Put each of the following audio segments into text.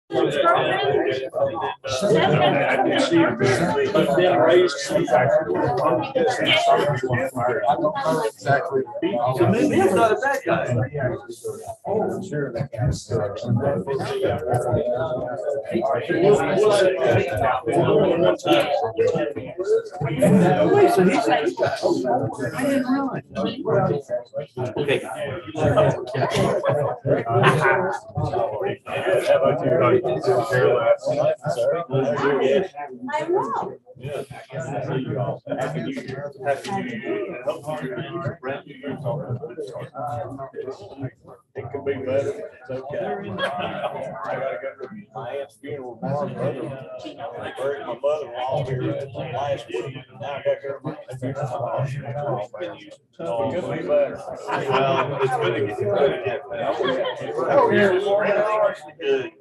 I can see them raised. I don't know exactly. So maybe he's not a bad guy. Oh, sure. That guy's Wait, so he's a good guy. I didn't realize. Okay. I will. It could be better. It's okay. I gotta go to my aunt's funeral tomorrow. I buried my mother-in-law here last week. Now I gotta go to my funeral. It could be better. Well, it's gonna get better. Oh, yeah. Good.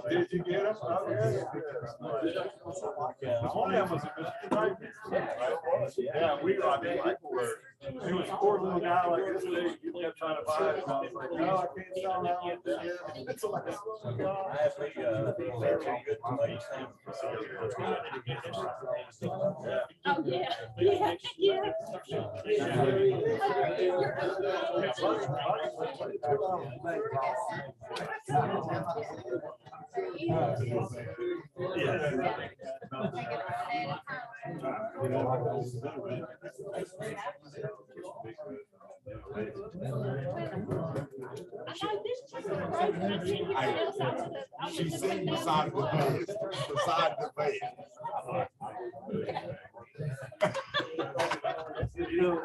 Did you get him? One of them was a Mr. Yeah, we were, I mean, people were, he was a poor little guy like this, you kept trying to buy it, and I was like, no, I can't sell that one. I have the, very good place. Oh, yeah, yeah, She's sitting beside the bed. Beside the bed. You know,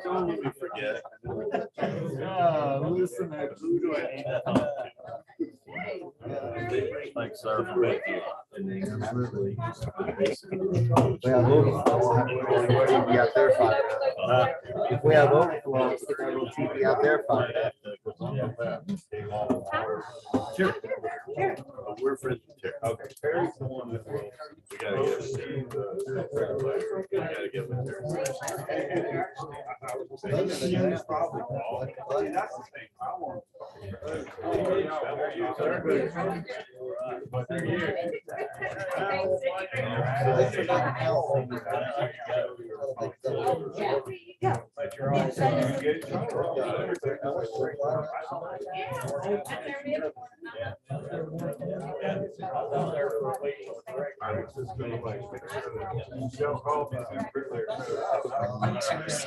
don't let me forget. Listen, who do I need to talk to? Thanks, sir, for making it. Well, we'll be out there fighting. If we have overflow, let's get that little TV out there fighting. Sure. We're friends with Terry. Okay. Terry's the one that will. We gotta get with Terry. We gotta get with Terry. That's probably, that's the thing. I want.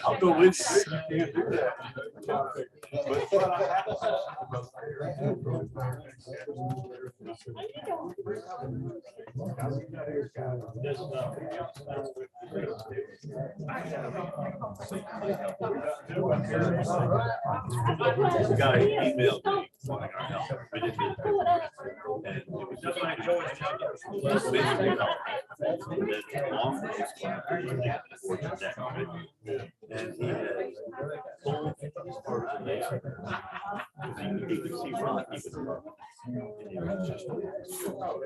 I'll go with you. The guy emailed me wanting our help. We didn't get it. And it was just like just basically help. And then long was and he had full part of the nation. He could see rock even.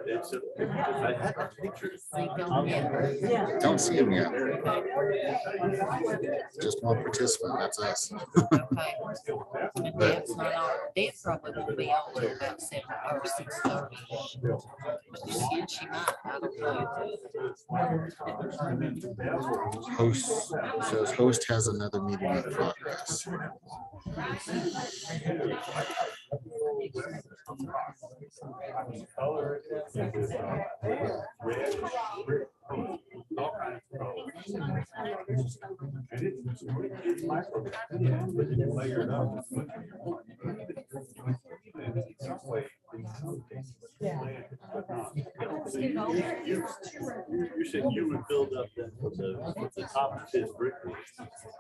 It's a, I had a picture. Don't see him yet. Just one participant, that's us. Dad's not on. Dad probably won't be on till about 7 or 6:30. She might, I don't know. Host says host has another meeting in progress. You said you would build up then from the top of his brick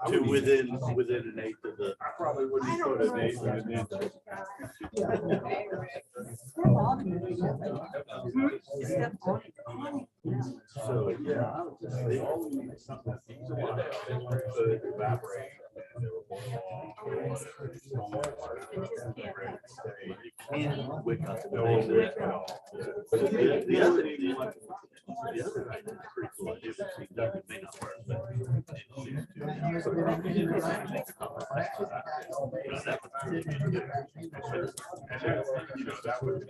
to within an eighth of the. I probably wouldn't put an eighth in an inch. So, yeah. They all need something. Evaporate. And wick out the other The other night, it was pretty cool idea, but it may not work, but That would be,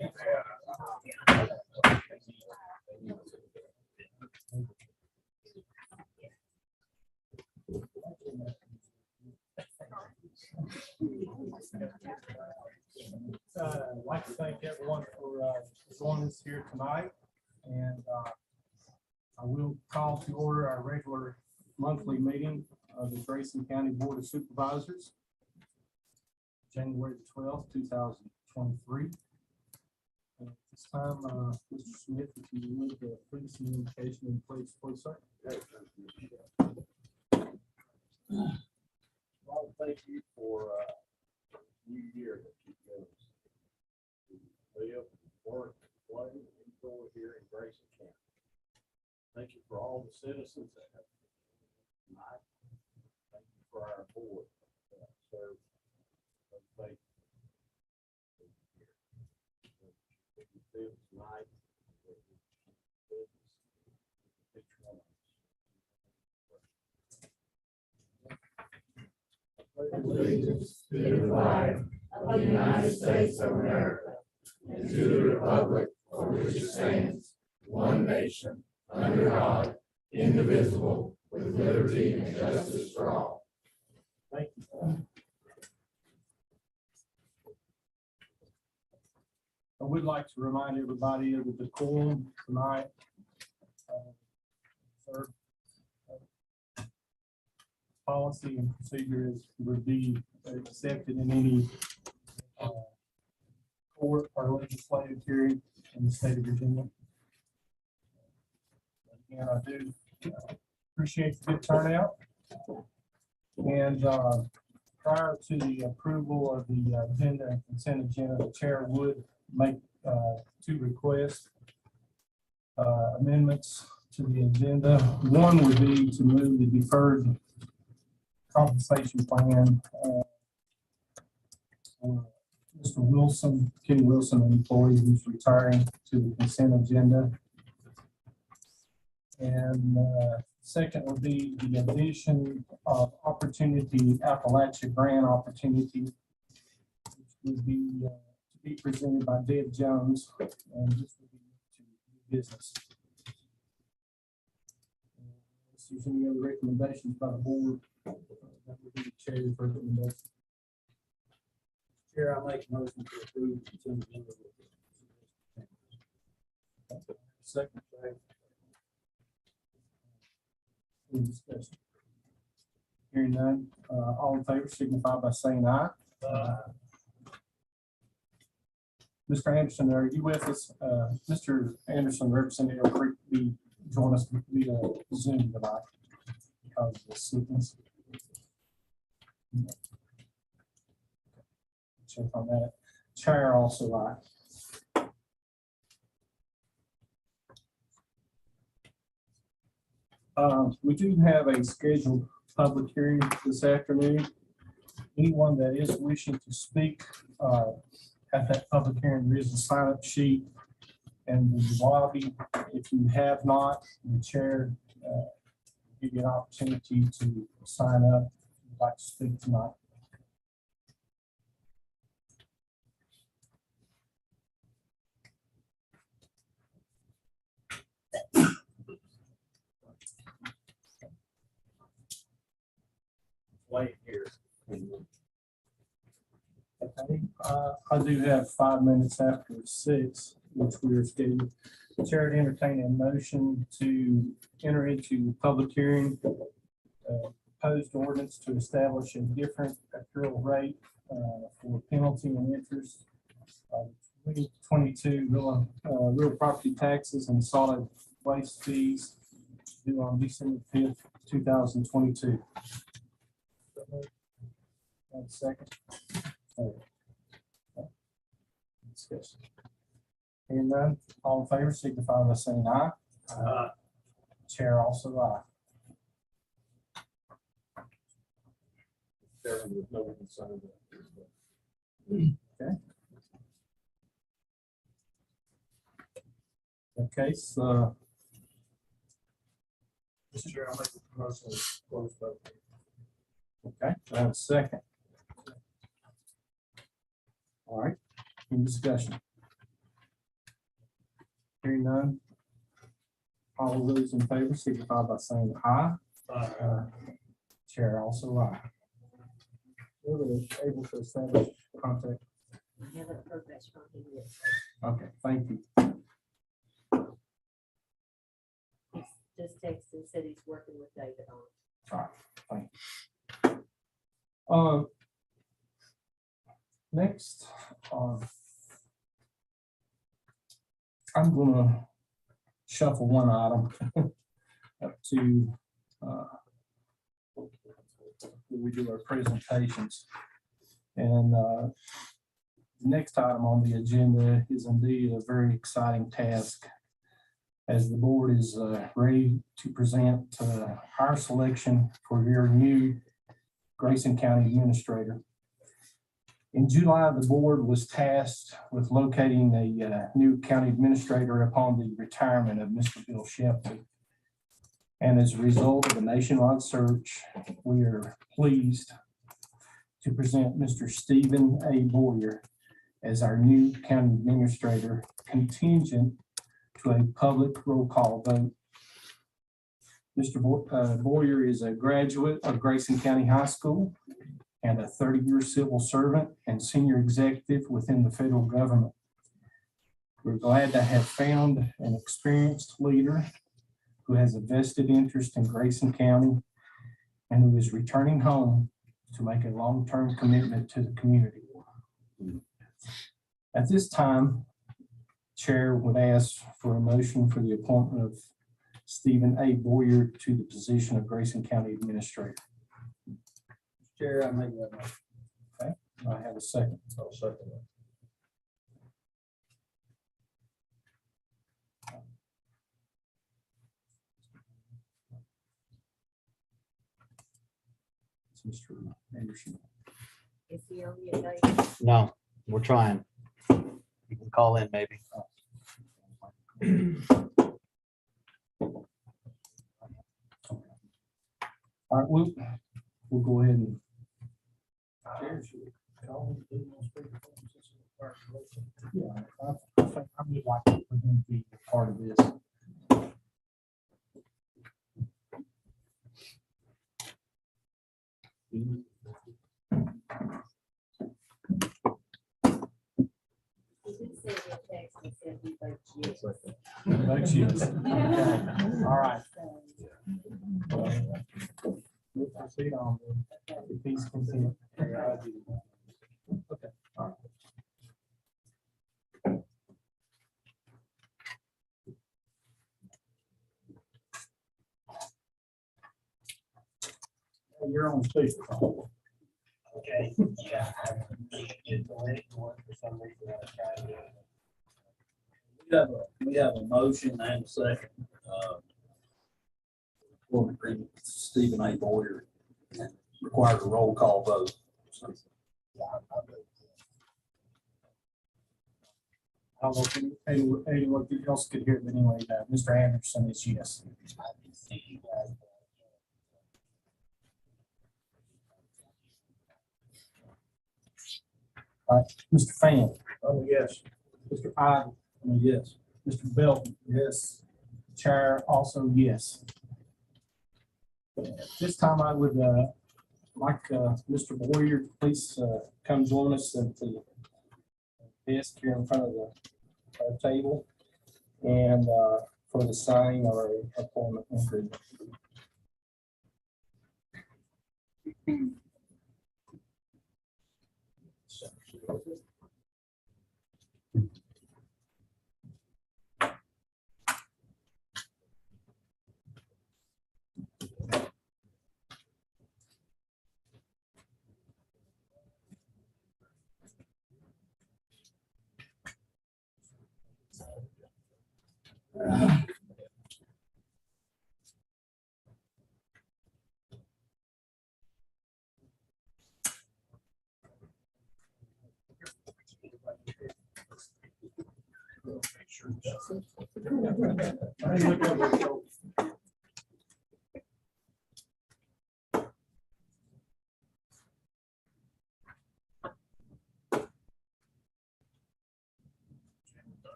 I'd like to thank everyone for joining us here tonight, and I will call to order our regular monthly meeting of the Grayson County Board of Supervisors, January the 12th, 2023. At this time, Mr. Smith, if you would please some indication in place, please, sir. Well, thank you for new year that you give us. Live, work, play, enjoy here in Grayson County. Thank you for all the citizens that have tonight. Thank you for our board that serve. Thank you feel tonight. Each one of us. Allegiance to the flag of the United States of America and to the republic for which it stands, one nation, under God, indivisible, with liberty and justice for all. Thank you. I would like to remind everybody of the decorum tonight. Sir, policy and procedure would be accepted in any court or legislative hearing in the state of Virginia. And I do appreciate the good turnout. And prior to the approval of the agenda and consent agenda, the chair would make two requests, amendments to the agenda. One would be to move the deferred compensation plan for Mr. Wilson, Kenny Wilson, an employee who's retiring, to the consent agenda. And second would be the addition of opportunity, Appalachia grant opportunity, which would be to be presented by Deb Jones, and this would be to business. If there's any other recommendations by the board, that would be the chair's recommendation. Chair, I make a motion to approve the consent agenda. Second. Any discussion? Hearing none, all in favor signify by saying aye. Mr. Anderson, are you with us? Mr. Anderson, Representative, will be join us via Zoom tonight because of the sickness. Check on that. Chair also aye. We do have a scheduled public hearing this afternoon. Anyone that is wishing to speak at that public hearing, there is a sign-up sheet in the lobby. If you have not, the chair give you an opportunity to sign up if you'd like to speak tonight. Wait here. Okay, I do have 5 minutes after 6, which we are scheduled. The chair to entertain a motion to enter into public hearing, proposed ordinance to establish a different accrual rate for penalty and interest of 2022 real property taxes and solid waste fees due on December 5th, 2022. And second. Discussion. Hearing none, all in favor signify by saying aye. Chair also aye. With no concern. Okay. The case Mr. Chair, I'll make the motion to close vote. Okay, I have a second. All right, any discussion? Hearing none. All those in favor signify by saying aye. Chair also aye. We were able to establish contact. I haven't heard that from him yet. Okay, thank you. He's just texted and said he's working with David on it. All right, thank you. Next, I'm gonna shuffle one item up to where we do our presentations. And the next item on the agenda is indeed a very exciting task, as the board is ready to present our selection for your new Grayson County Administrator. In July, the board was tasked with locating a new county administrator upon the retirement of Mr. Bill Shepley. And as a result of a nationwide search, we are pleased to present Mr. Stephen A. Boyer as our new county administrator, contingent to a public roll call vote. Mr. Boyer is a graduate of Grayson County High School and a 30-year civil servant and senior executive within the federal government. We're glad to have found an experienced leader who has a vested interest in Grayson County and who is returning home to make a long-term commitment to the community. At this time, Chair would ask for a motion for the appointment of Stephen A. Boyer to the position of Grayson County Administrator. Chair, I make that motion. Okay, I have a second. I'll second it. It's Mr. Anderson. Is he on the agenda? No, we're trying. You can call in maybe. All right, we'll go ahead and Chair, should we call him, put him on speakerphone since it's part of the motion? yeah, I think I would like for him to be part of this. He did send me a text and said he votes yes. Votes yes. Okay. All right. We'll proceed on if he's content. Okay. All right. You're on speaker. Okay, yeah. Get the link for some reason. I tried to- We have a motion and a second. For agreement with Stephen A. Boyer, and required a roll call vote. So, I don't know if anyone else could hear, but anyway, Mr. Anderson is yes. All right, Mr. Fan. Oh, yes. Mr. Ivy. Yes. Mr. Belton. Yes. Chair also yes. At this time, I would like Mr. Boyer to please come join us at the desk here in front of our table and for the signing of our appointment agreement.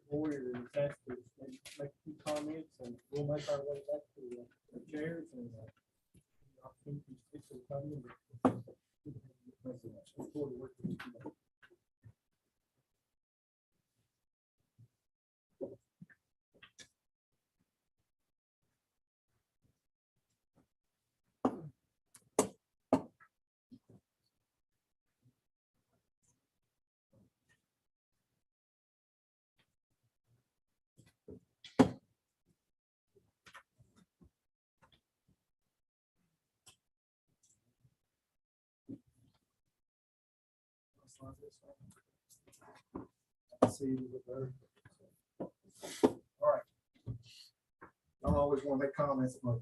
Warrior is asked to make a few comments, and we'll make our way back to the chairs and opportunities to come in. Look forward to working with you. All right. I don't always want to make comments, but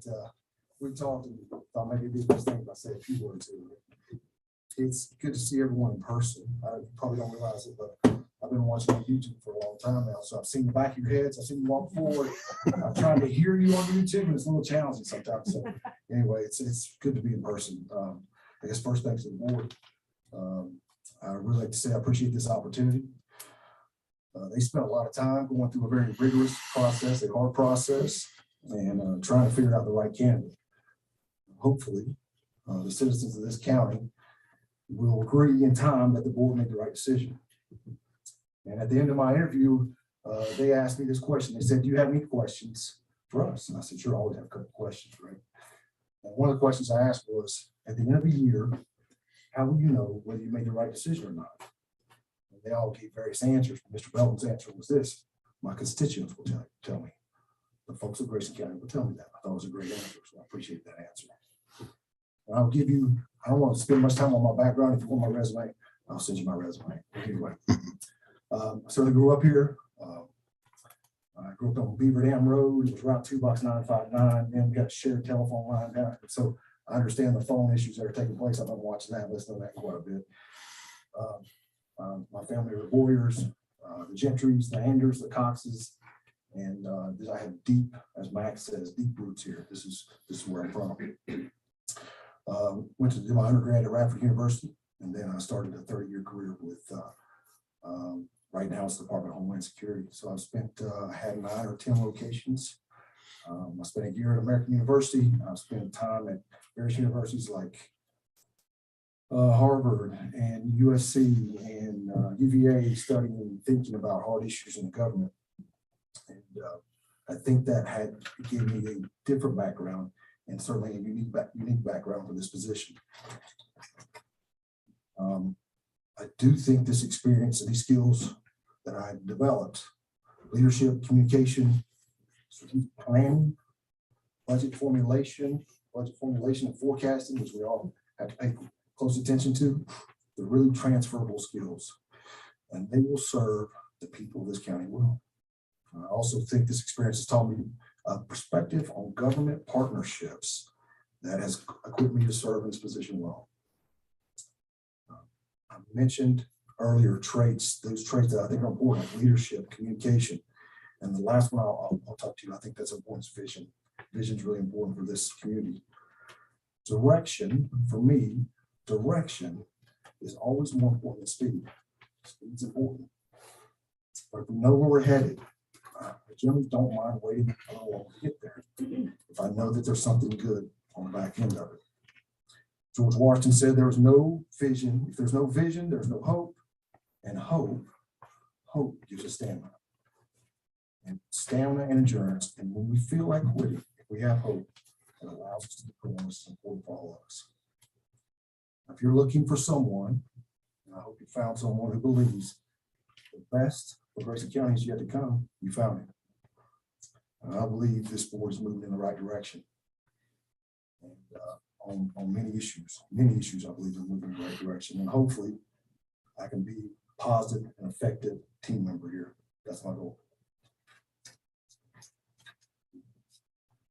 we talked and thought maybe it'd be the best thing if I say a few words here. It's good to see everyone in person. I probably don't realize it, but I've been watching on YouTube for a long time now. So I've seen the back of your heads. I've seen you walk forward. I'm trying to hear you on YouTube, and it's a little challenging sometimes. So anyway, it's good to be in person. I guess first thanks to the board. I really like to say I appreciate this opportunity. They spent a lot of time going through a very rigorous process, a hard process, and trying to figure out the right candidate. Hopefully, the citizens of this county will agree in time that the board made the right decision. And at the end of my interview, they asked me this question. They said, "Do you have any questions for us?" And I said, "Sure, I always have a couple questions, right?" And one of the questions I asked was, at the end of the year, how will you know whether you made the right decision or not? And they all gave various answers. Mr. Belton's answer was this: "My constituents will tell me. The folks of Grayson County will tell me that." I thought it was a great answer, so I appreciate that answer. And I'll give you, I don't want to spend much time on my background. If you want my resume, I'll send you my resume. Anyway, so I grew up here. I grew up on Beaver Dam Road. It was Route 2 Box 959. Then we got a shared telephone line down. So I understand the phone issues that are taking place. I've been watching that, listening to that quite a bit. My family were Warriors, the Gentrys, the Anders, the Coxes, and I have deep, as Max says, deep roots here. This is where I'm from. Went to do my undergrad at Radford University, and then I started a 30-year career with right now it's the Department of Homeland Security. So I've spent, I had 9 or 10 locations. I spent a year at American University. I've spent time at various universities like Harvard and USC and UVA, studying and thinking about hard issues in the government. And I think that gave me a different background and certainly a unique background for this position. I do think this experience and these skills that I've developed, leadership, communication, strategic planning, budget formulation and forecasting, which we all have to pay close attention to, they're really transferable skills, and they will serve the people of this county well. I also think this experience has taught me a perspective on government partnerships that has equipped me to serve in this position well. I mentioned earlier traits, those traits that I think are important, like leadership, communication. And the last one I'll talk to you, I think that's important, is vision. Vision is really important for this community. Direction, for me, direction is always more important than speed. Speed's important. But if we know where we're headed, I generally don't mind waiting a little while to get there if I know that there's something good on the back end of it. George Washington said there was no vision. If there's no vision, there's no hope. And hope gives us stamina. And stamina and endurance. And when we feel like quitting, if we have hope, it allows us to keep going. This is important for all of us. If you're looking for someone, and I hope you found someone who believes the best for Grayson County is yet to come, you found it. And I believe this board is moving in the right direction. And on many issues, I believe are moving in the right direction. And hopefully I can be a positive and effective team member here. That's my goal.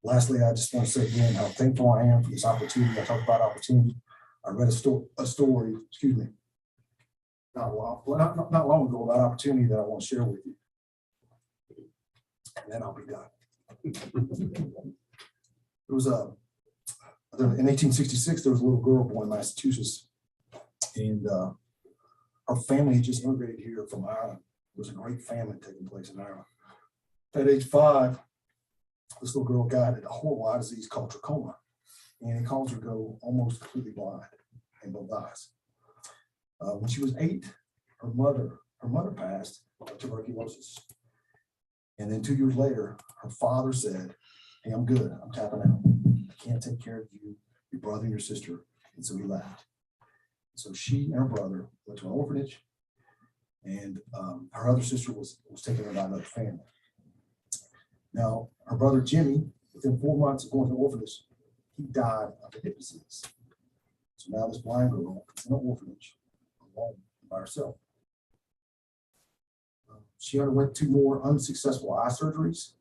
Lastly, I just want to say again how thankful I am for this opportunity. I talked about opportunity. I read a story, excuse me, not long ago about opportunity that I want to share with you. And then I'll be done. It was in 1866, there was a little girl born in Massachusetts, and her family had just immigrated here from Ireland. There was a great famine taking place in Ireland. At age 5, this little girl got a horrible eye disease called trachoma, and it caused her to go almost completely blind in both eyes. When she was 8, her mother passed of tuberculosis. And then 2 years later, her father said, "Hey, I'm good. I'm tapping out. I can't take care of you, your brother and your sister." And so he left. So she and her brother went to an orphanage, and her other sister was taken by another family. Now, her brother Jimmy, within 4 months of going to the orphanage, he died of a hip disease. So now this blind girl is in an orphanage alone by herself. She underwent 2 more unsuccessful eye surgeries.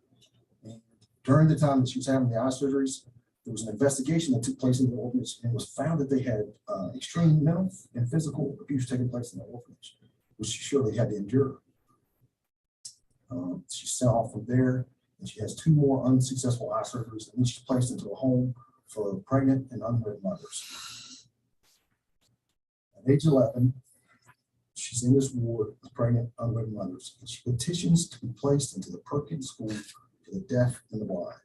And during the time that she was having the eye surgeries, there was an investigation that took place in the orphanage, and it was found that they had extreme mental and physical abuse taking place in the orphanage, which she surely had to endure. She's sent off from there, and she has 2 more unsuccessful eye surgeries, and then she's placed into a home for pregnant and unwed mothers. At age 11, she's in this ward with pregnant, unwed mothers, and she petitions to be placed into the Perkins School for the Deaf and the Blind.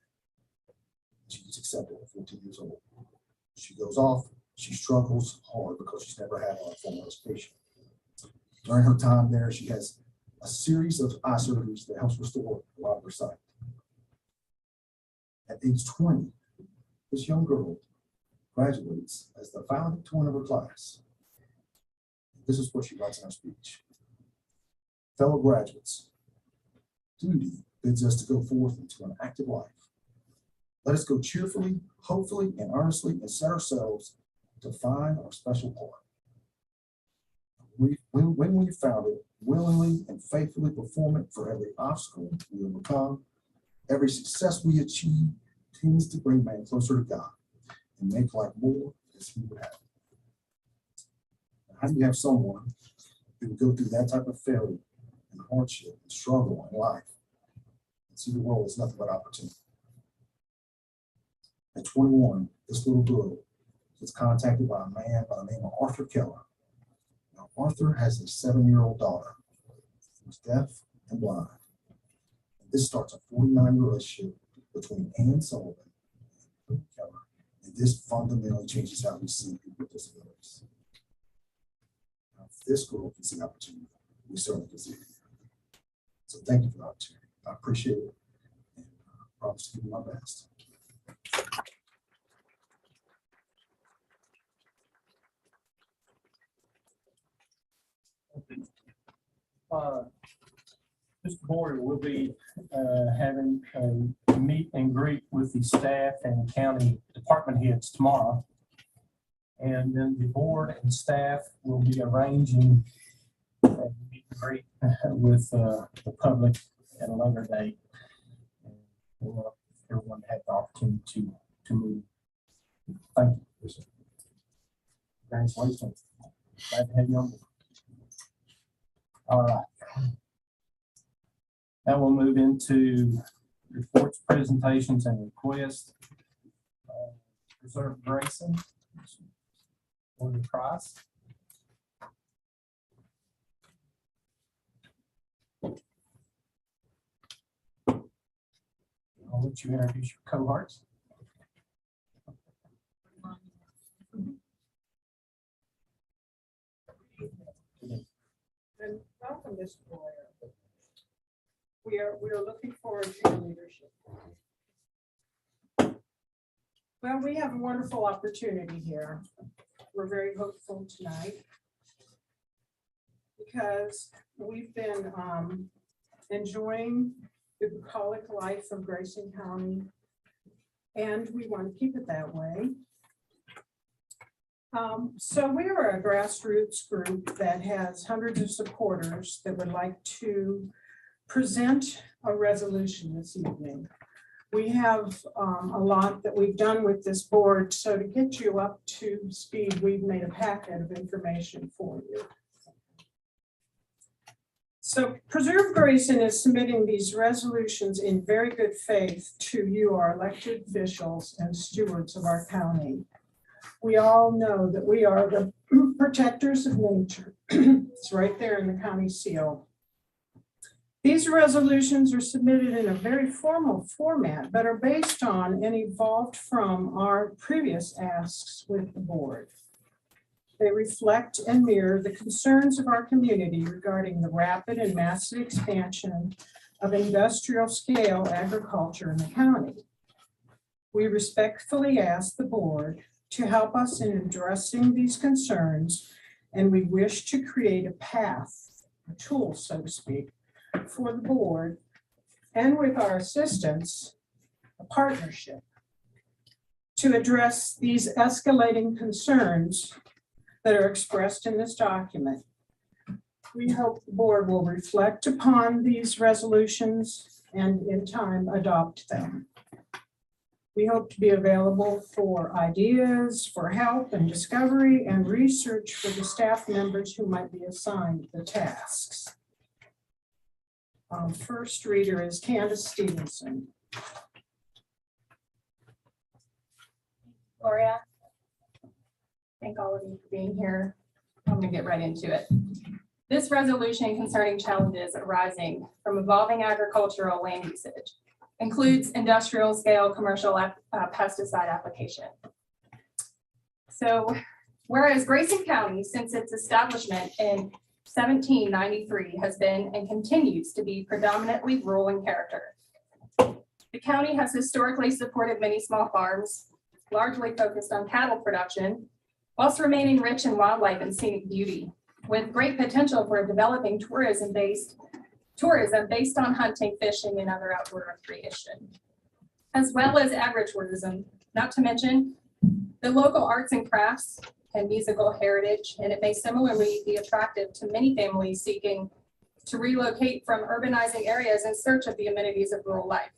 She gets accepted at 14 years old. She goes off. She struggles hard because she's never had a formal education. During her time there, she has a series of eye surgeries that helps restore a lot of her sight. At age 20, this young girl graduates as the valedictorian of her class. This is what she writes in her speech. "Fellow graduates, duty bids us to go forth into an active life. Let us go cheerfully, hopefully, and earnestly, and set ourselves to find our special part. When we found it, willingly and faithfully perform it. For every obstacle we overcome, every success we achieve tends to bring man closer to God and make life more as he would have it." How do you have someone who would go through that type of failure and hardship and struggle in life and see the world as nothing but opportunity? At 21, this little girl gets contacted by a man by the name of Arthur Keller. Now, Arthur has a 7-year-old daughter who's deaf and blind. And this starts a 49-year relationship between Ann Sullivan and Keller. And this fundamentally changes how we see people with disabilities. Now, if this girl can see opportunity, we certainly can see it. So thank you for the opportunity. I appreciate it, and I promise to do my best. Mr. Boyer will be having a meet and greet with the staff and county department heads tomorrow. And then the board and staff will be arranging a meet and greet with the public at a later date. And we'll want everyone to have the opportunity to move. Thank you. Congratulations. Glad to have you on board. All right. Now we'll move into reports, presentations, and requests. Reserve Grayson. On the price. I'll let you introduce your cohorts. And welcome, Mr. Boyer. We are looking forward to your leadership. Well, we have a wonderful opportunity here. We're very hopeful tonight because we've been enjoying the bucolic life of Grayson County, and we want to keep it that way. So we are a grassroots group that has hundreds of supporters that would like to present a resolution this evening. We have a lot that we've done with this board, so to get you up to speed, we've made a packet of information for you. So Preserve Grayson is submitting these resolutions in very good faith to you, our elected officials and stewards of our county. We all know that we are the protectors of nature. It's right there in the county seal. These resolutions are submitted in a very formal format, but are based on and evolved from our previous asks with the board. They reflect and mirror the concerns of our community regarding the rapid and massive expansion of industrial scale agriculture in the county. We respectfully ask the board to help us in addressing these concerns, and we wish to create a path, a tool, so to speak, for the board, and with our assistance, a partnership to address these escalating concerns that are expressed in this document. We hope the board will reflect upon these resolutions and in time adopt them. We hope to be available for ideas, for help and discovery and research for the staff members who might be assigned the tasks. First reader is Candace Stevenson. Gloria, thank all of you for being here. I'm going to get right into it. This resolution concerning challenges arising from evolving agricultural land usage includes industrial scale commercial pesticide application. So whereas Grayson County, since its establishment in 1793, has been and continues to be predominantly rural in character. The county has historically supported many small farms, largely focused on cattle production, whilst remaining rich in wildlife and scenic beauty, with great potential for developing tourism based on hunting, fishing, and other outdoor recreation, as well as agritourism, not to mention the local arts and crafts and musical heritage, and it may similarly be attractive to many families seeking to relocate from urbanizing areas in search of the amenities of rural life.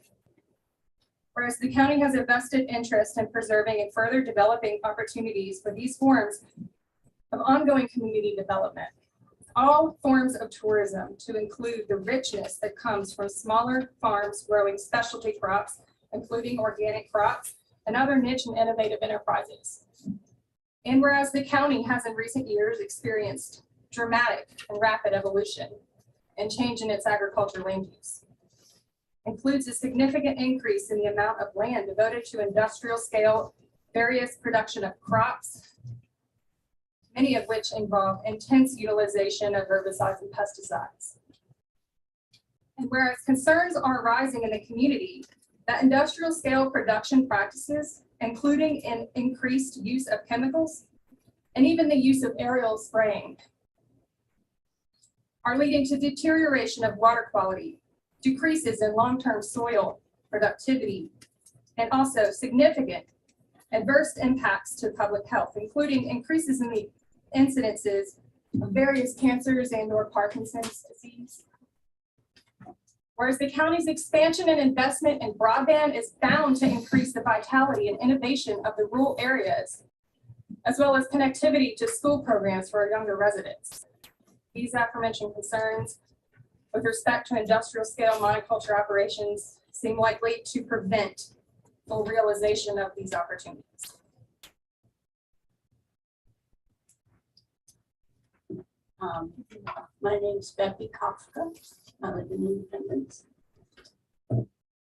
Whereas the county has a vested interest in preserving and further developing opportunities for these forms of ongoing community development. All forms of tourism, to include the richness that comes from smaller farms growing specialty crops, including organic crops and other niche and innovative enterprises. And whereas the county has in recent years experienced dramatic and rapid evolution and change in its agriculture land use, includes a significant increase in the amount of land devoted to industrial scale, various production of crops, many of which involve intense utilization of herbicides and pesticides. And whereas concerns are rising in the community that industrial scale production practices, including an increased use of chemicals and even the use of aerial spraying, are leading to deterioration of water quality, decreases in long-term soil productivity, and also significant adverse impacts to public health, including increases in the incidences of various cancers and/or Parkinson's disease. Whereas the county's expansion and investment in broadband is bound to increase the vitality and innovation of the rural areas, as well as connectivity to school programs for our younger residents. These aforementioned concerns with respect to industrial scale monoculture operations seem likely to prevent full realization of these opportunities. My name is Becky Kafka. I live in Independence.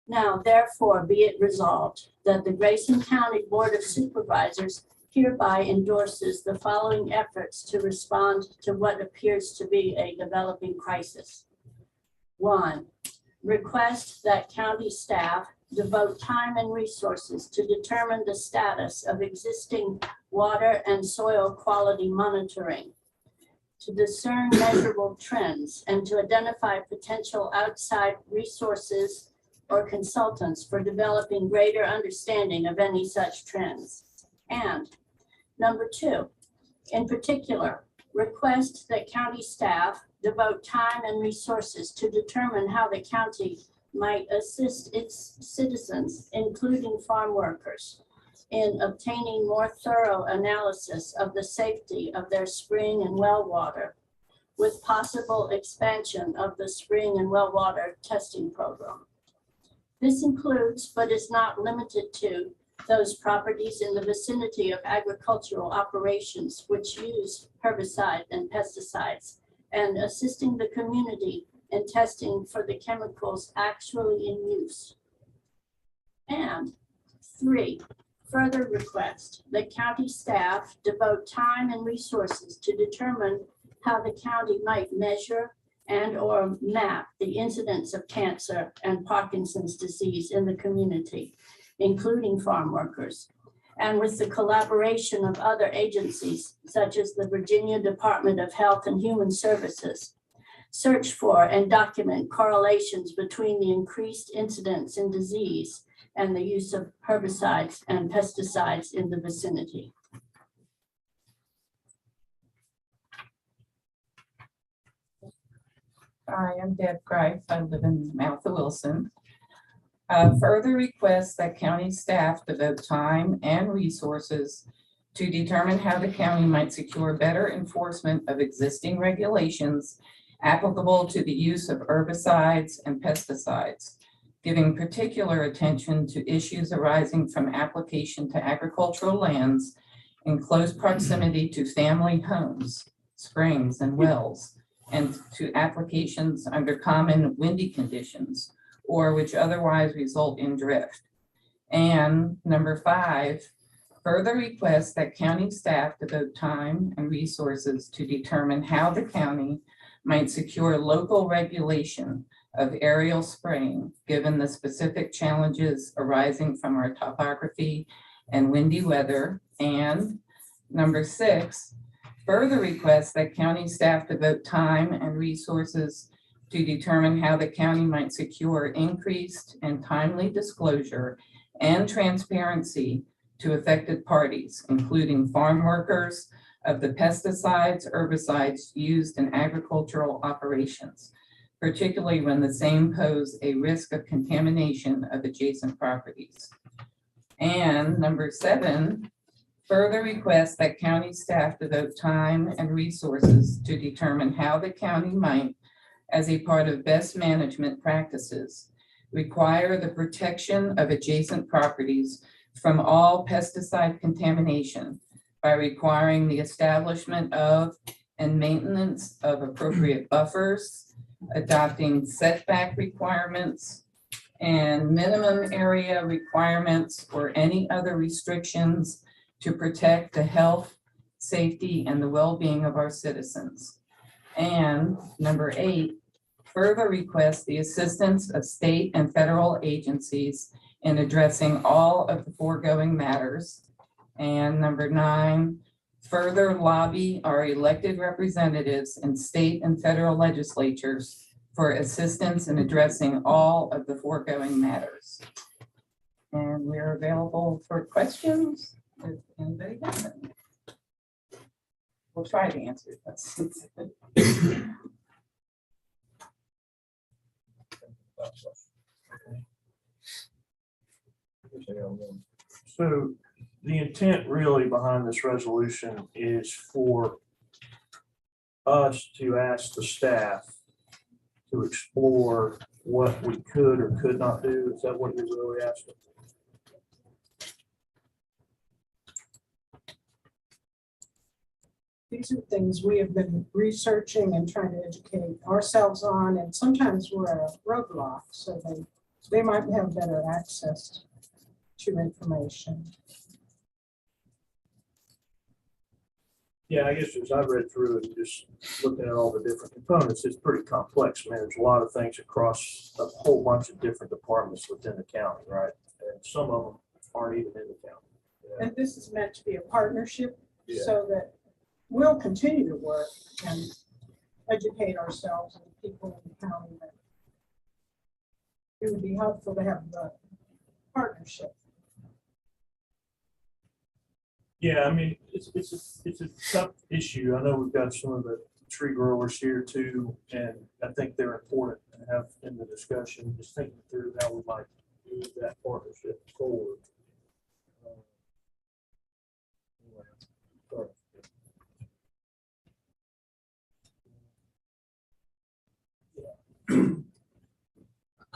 Now, therefore, be it resolved that the Grayson County Board of Supervisors hereby endorses the following efforts to respond to what appears to be a developing crisis. 1, request that county staff devote time and resources to determine the status of existing water and soil quality monitoring, to discern measurable trends, and to identify potential outside resources or consultants for developing greater understanding of any such trends. And Number 2, in particular, request that county staff devote time and resources to determine how the county might assist its citizens, including farm workers, in obtaining more thorough analysis of the safety of their spring and well water, with possible expansion of the spring and well water testing program. This includes, but is not limited to, those properties in the vicinity of agricultural operations which use herbicide and pesticides, and assisting the community in testing for the chemicals actually in use. And 3, further request that county staff devote time and resources to determine how the county might measure and/or map the incidence of cancer and Parkinson's disease in the community, including farm workers, and with the collaboration of other agencies such as the Virginia Department of Health and Human Services, search for and document correlations between the increased incidence in disease and the use of herbicides and pesticides in the vicinity. Hi, I'm Deb Greif. I live in Mouth of Wilson. Further request that county staff devote time and resources to determine how the county might secure better enforcement of existing regulations applicable to the use of herbicides and pesticides, giving particular attention to issues arising from application to agricultural lands in close proximity to family homes, springs, and wells, and to applications under common windy conditions or which otherwise result in drift. And number 5, further request that county staff devote time and resources to determine how the county might secure local regulation of aerial spraying, given the specific challenges arising from our topography and windy weather. And number 6, further request that county staff devote time and resources to determine how the county might secure increased and timely disclosure and transparency to affected parties, including farm workers, of the pesticides, herbicides used in agricultural operations, particularly when the same pose a risk of contamination of adjacent properties. And number 7, further request that county staff devote time and resources to determine how the county might, as a part of best management practices, require the protection of adjacent properties from all pesticide contamination by requiring the establishment of and maintenance of appropriate buffers, adopting setback requirements and minimum area requirements or any other restrictions to protect the health, safety, and the well-being of our citizens. And number 8, further request the assistance of state and federal agencies in addressing all of the foregoing matters. And number 9, further lobby our elected representatives in state and federal legislatures for assistance in addressing all of the foregoing matters. And we're available for questions if anybody has any. We'll try to answer questions. So the intent really behind this resolution is for us to ask the staff to explore what we could or could not do. Is that what you're really asking? These are things we have been researching and trying to educate ourselves on, and sometimes we're at a roadblock, so they might have better access to information. Yeah, I guess as I read through it, just looking at all the different components, it's pretty complex. I mean, there's a lot of things across a whole bunch of different departments within the county, right? And some of them aren't even in the county. And this is meant to be a partnership, Yeah. so that we'll continue to work and educate ourselves and the people in the county. That it would be helpful to have the partnership. Yeah, I mean, it's a tough issue. I know we've got some of the tree growers here too, and I think they're important to have in the discussion, just thinking through how we might move that partnership forward. Anyway, sorry.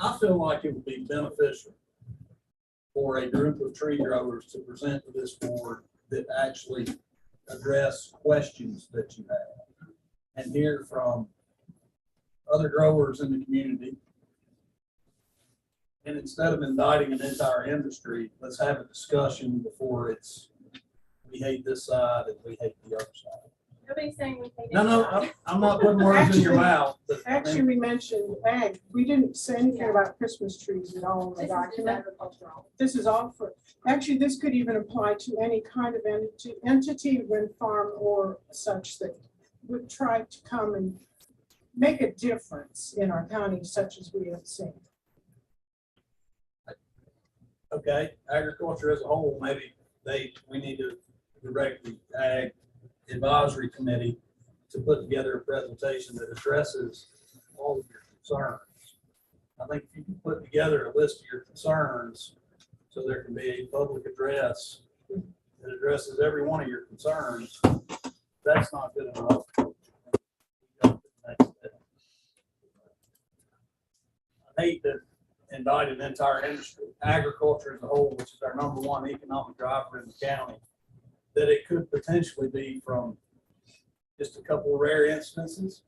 I feel like it would be beneficial for a group of tree growers to present to this board that actually address questions that you have and hear from other growers in the community. And instead of indicting an entire industry, let's have a discussion before it's, we hate this side and we hate the other side. Nobody's saying we hate. No, I'm not putting words in your mouth. But I mean, Actually, we mentioned ag. We didn't say anything about Christmas trees at all in the This is document. agricultural. This is all for, actually, this could even apply to any kind of entity, wind farm or such that would try to come and make a difference in our county such as we have seen. okay, agriculture as a whole, maybe we need to direct the ag advisory committee to put together a presentation that addresses all of your concerns. I think if you can put together a list of your concerns, so there can be a public address that addresses every one of your concerns, that's not good enough. I hate to indict an entire industry, agriculture as a whole, which is our #1 economic driver in the county, that it could potentially be from just a couple of rare instances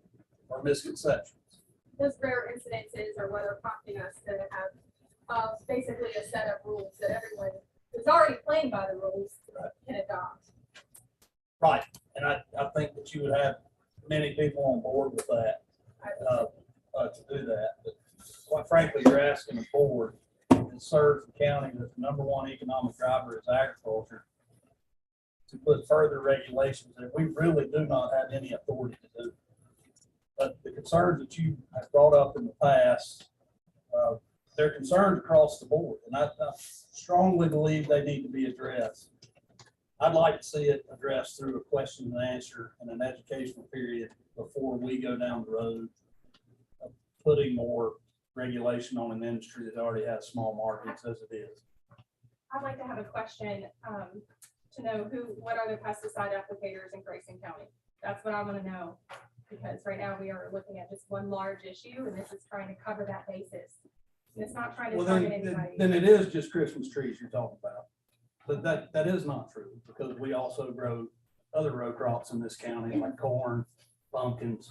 or misconceptions. Those rare incidences are what are prompting us to have basically a set of rules that everyone who's already playing by the rules can adopt. Right, and I think that you would have many people on board with that, to do that. But quite frankly, you're asking a board that serves the county that the #1 economic driver is agriculture to put further regulations that we really do not have any authority to do. But the concerns that you have brought up in the past, they're concerns across the board, and I strongly believe they need to be addressed. I'd like to see it addressed through a question and answer and an educational period before we go down the road of putting more regulation on an industry that already has small markets as it is. I'd like to have a question to know what are the pesticide applicators in Grayson County? That's what I want to know, because right now we are looking at just one large issue, and this is trying to cover that basis. And it's not trying to Well, target anybody. then it is just Christmas trees you're talking about. But that is not true, because we also grow other row crops in this county, like corn, pumpkins.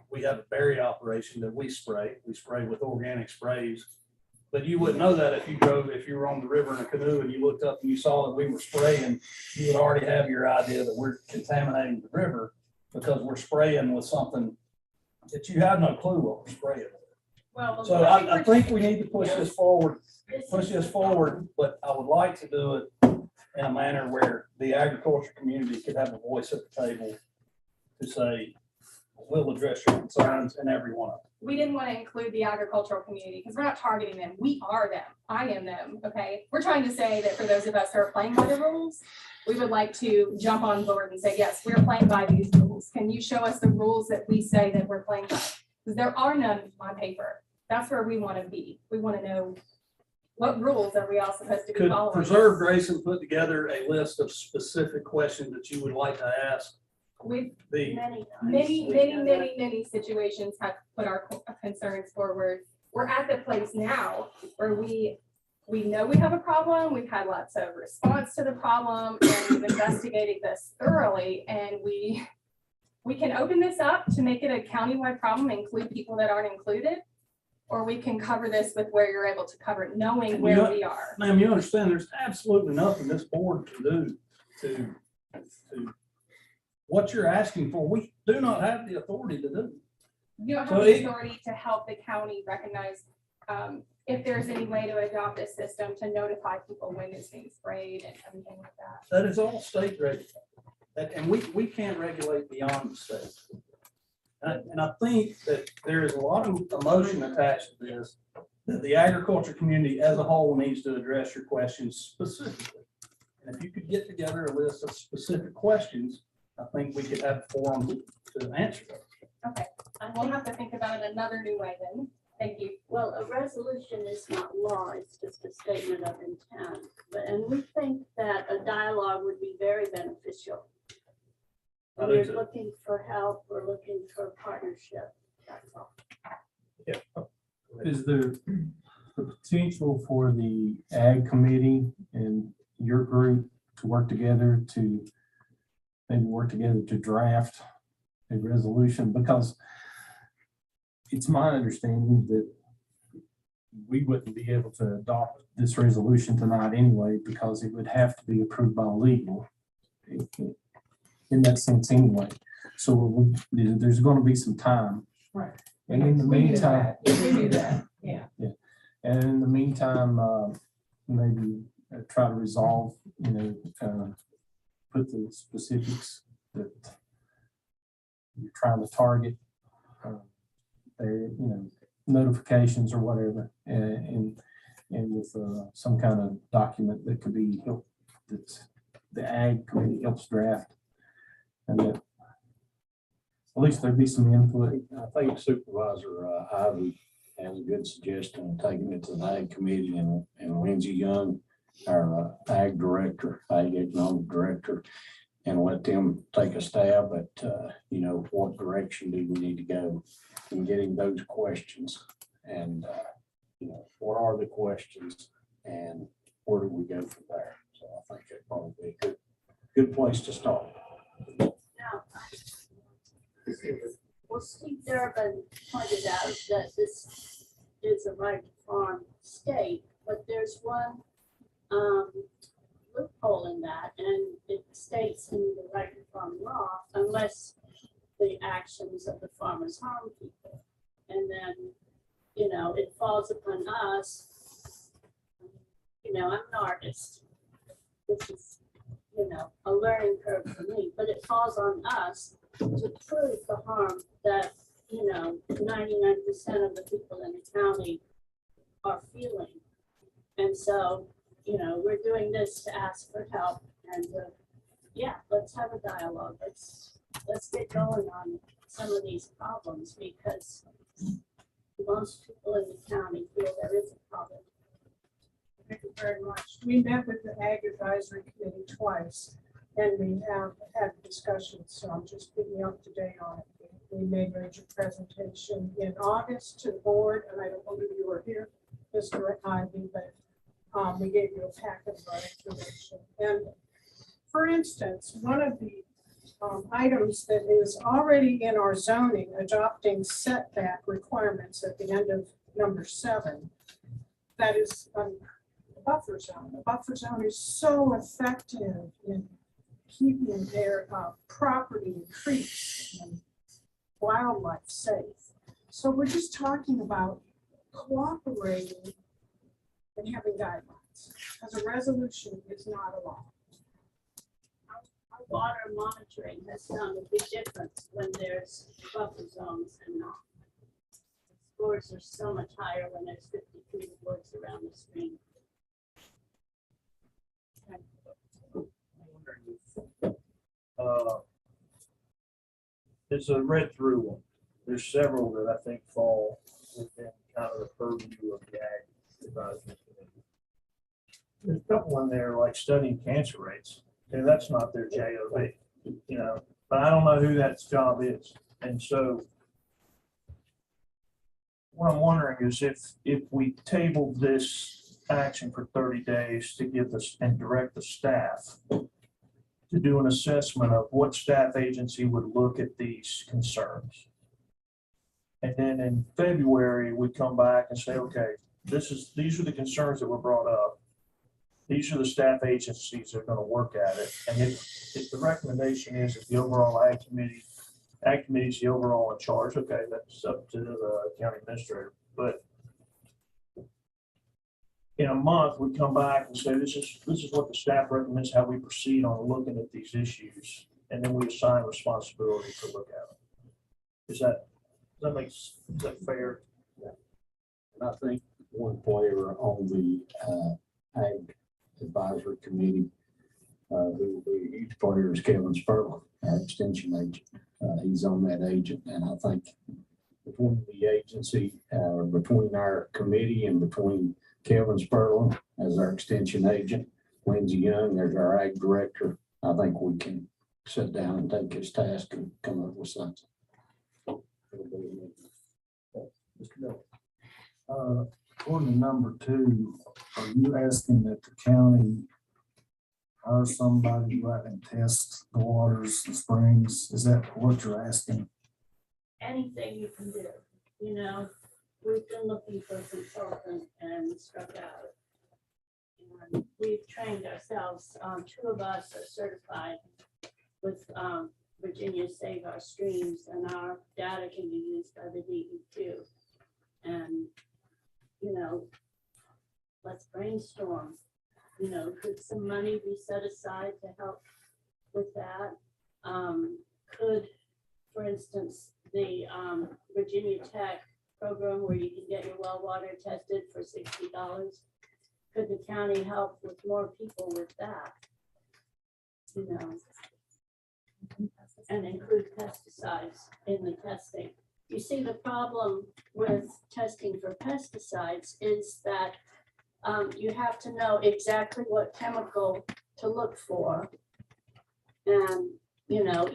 We have a berry operation that we spray. We spray with organic sprays. But you wouldn't know that if you were on the river in a canoe and you looked up and you saw that we were spraying, you would already have your idea that we're contaminating the river because we're spraying with something that you have no clue what we're spraying. Well, So I think we need to push this forward, but I would like to do it in a manner where the agriculture community could have a voice at the table to say, we'll address your concerns in every one of them. we didn't want to include the agricultural community because we're not targeting them. We are them. I am them. Okay. We're trying to say that for those of us who are playing by the rules, we would like to jump on board and say, yes, we're playing by these rules. Can you show us the rules that we say that we're playing by? Because there are none on paper. That's where we want to be. We want to know what rules are we all supposed to be Could following. Preserve Grayson put together a list of specific questions that you would like to ask? We've The many situations have put our concerns forward. We're at the place now where we know we have a problem. We've had lots of response to the problem, and we've investigated this thoroughly, and we can open this up to make it a countywide problem, include people that aren't included, or we can cover this with where you're able to cover it, knowing where we are. Ma'am, you understand there's absolutely nothing this board can do to what you're asking for. We do not have the authority to do. You don't have the authority to help the county recognize if there's any way to adopt a system to notify people when it's being sprayed and everything like that. That is all state regulated. And we can't regulate beyond the state. And I think that there is a lot of emotion attached to this, that the agriculture community as a whole needs to address your questions specifically. And if you could get together a list of specific questions, I think we could have a forum to answer those. Okay, and we'll have to think about it another new way then. Thank you. Well, a resolution is not law, it's just a statement of intent. And we think that a dialogue would be very beneficial. I do We're too. looking for help, we're looking for partnership, that's all. Is there the potential for the ag committee and your group to work together to draft a resolution? Because it's my understanding that we wouldn't be able to adopt this resolution tonight anyway, because it would have to be approved by legal in that sense anyway. So there's going to be some time. Right. And in the We do meantime. that. We do that, yeah. And in the meantime, maybe try to resolve, put the specifics that you're trying to target, notifications or whatever, and with some kind of document that could be that the ag committee helps draft, and that at least there'd be some input. I think Supervisor Ivy has a good suggestion of taking it to the ag committee and Lindsey Young, our ag director, ag economic director, and let them take a stab at, what direction do we need to go in getting those questions. And, what are the questions and where do we go from there? So I think it'd probably be a good place to start. Now, well, Steve Durbin pointed out that this is a right to farm state, but there's one loophole in that, and it states in the right to farm law, unless the actions of the farmers harm people. And then, it falls upon us. I'm an artist. This is, a learning curve for me, but it falls on us to prove the harm that, 99% of the people in the county are feeling. And so, we're doing this to ask for help, and let's have a dialogue. Let's get going on some of these problems, because most people in the county feel there is a problem. Thank you very much. We met with the Ag Advisory Committee twice, and we have had discussions, so I'm just keeping up to date on it. We made a major presentation in August to the board, and I don't believe you were here, Mr. Ivy, but we gave you a packet of our information. And for instance, one of the items that is already in our zoning, adopting setback requirements at the end of number 7, that is a buffer zone. The buffer zone is so effective in keeping their property and creeks and wildlife safe. So we're just talking about cooperating and having guidelines, because a resolution is not a law. Our water monitoring has found a big difference when there's buffer zones and not. The scores are so much higher when there's 50 feet of woods around the stream. It's a read through one. There's several that I think fall within kind of the purview of the ag advisory committee. There's a couple in there like studying cancer rates, and that's not their JOB, but I don't know who that job is. And so what I'm wondering is if we table this action for 30 days to give us and direct the staff to do an assessment of what staff agency would look at these concerns. And then in February, we come back and say, okay, these are the concerns that were brought up. These are the staff agencies that are going to work at it. And if the recommendation is that the overall ag committee is the overall in charge, okay, that's up to the county administrator. But in a month, we come back and say, this is what the staff recommends, how we proceed on looking at these issues. And then we assign responsibility to look at them. Is that fair? Yeah. And I think one player on the ag advisory committee who will be each player is Kevin Spurlin, our extension agent. He's on that agent, and I think between the agency, between our committee and between Kevin Spurlin as our extension agent, Lindsey Young as our ag director, I think we can sit down and take his task and come up with something. Mr. Bill. On to number 2, are you asking that the county hire somebody to go out and test the waters, the springs? Is that what you're asking? Anything you can do, you know, we've been looking for a consultant and struck out. And we've trained ourselves, 2 of us are certified with Virginia Save Our Streams, and our data can be used by the DEQ. And, you know, let's brainstorm, you know, could some money be set aside to help with that? Could, for instance, the Virginia Tech program where you can get your well water tested for $60, could the county help with more people with that? You know, and include pesticides in the testing. You see, the problem with testing for pesticides is that you have to know exactly what chemical to look for. And, you know,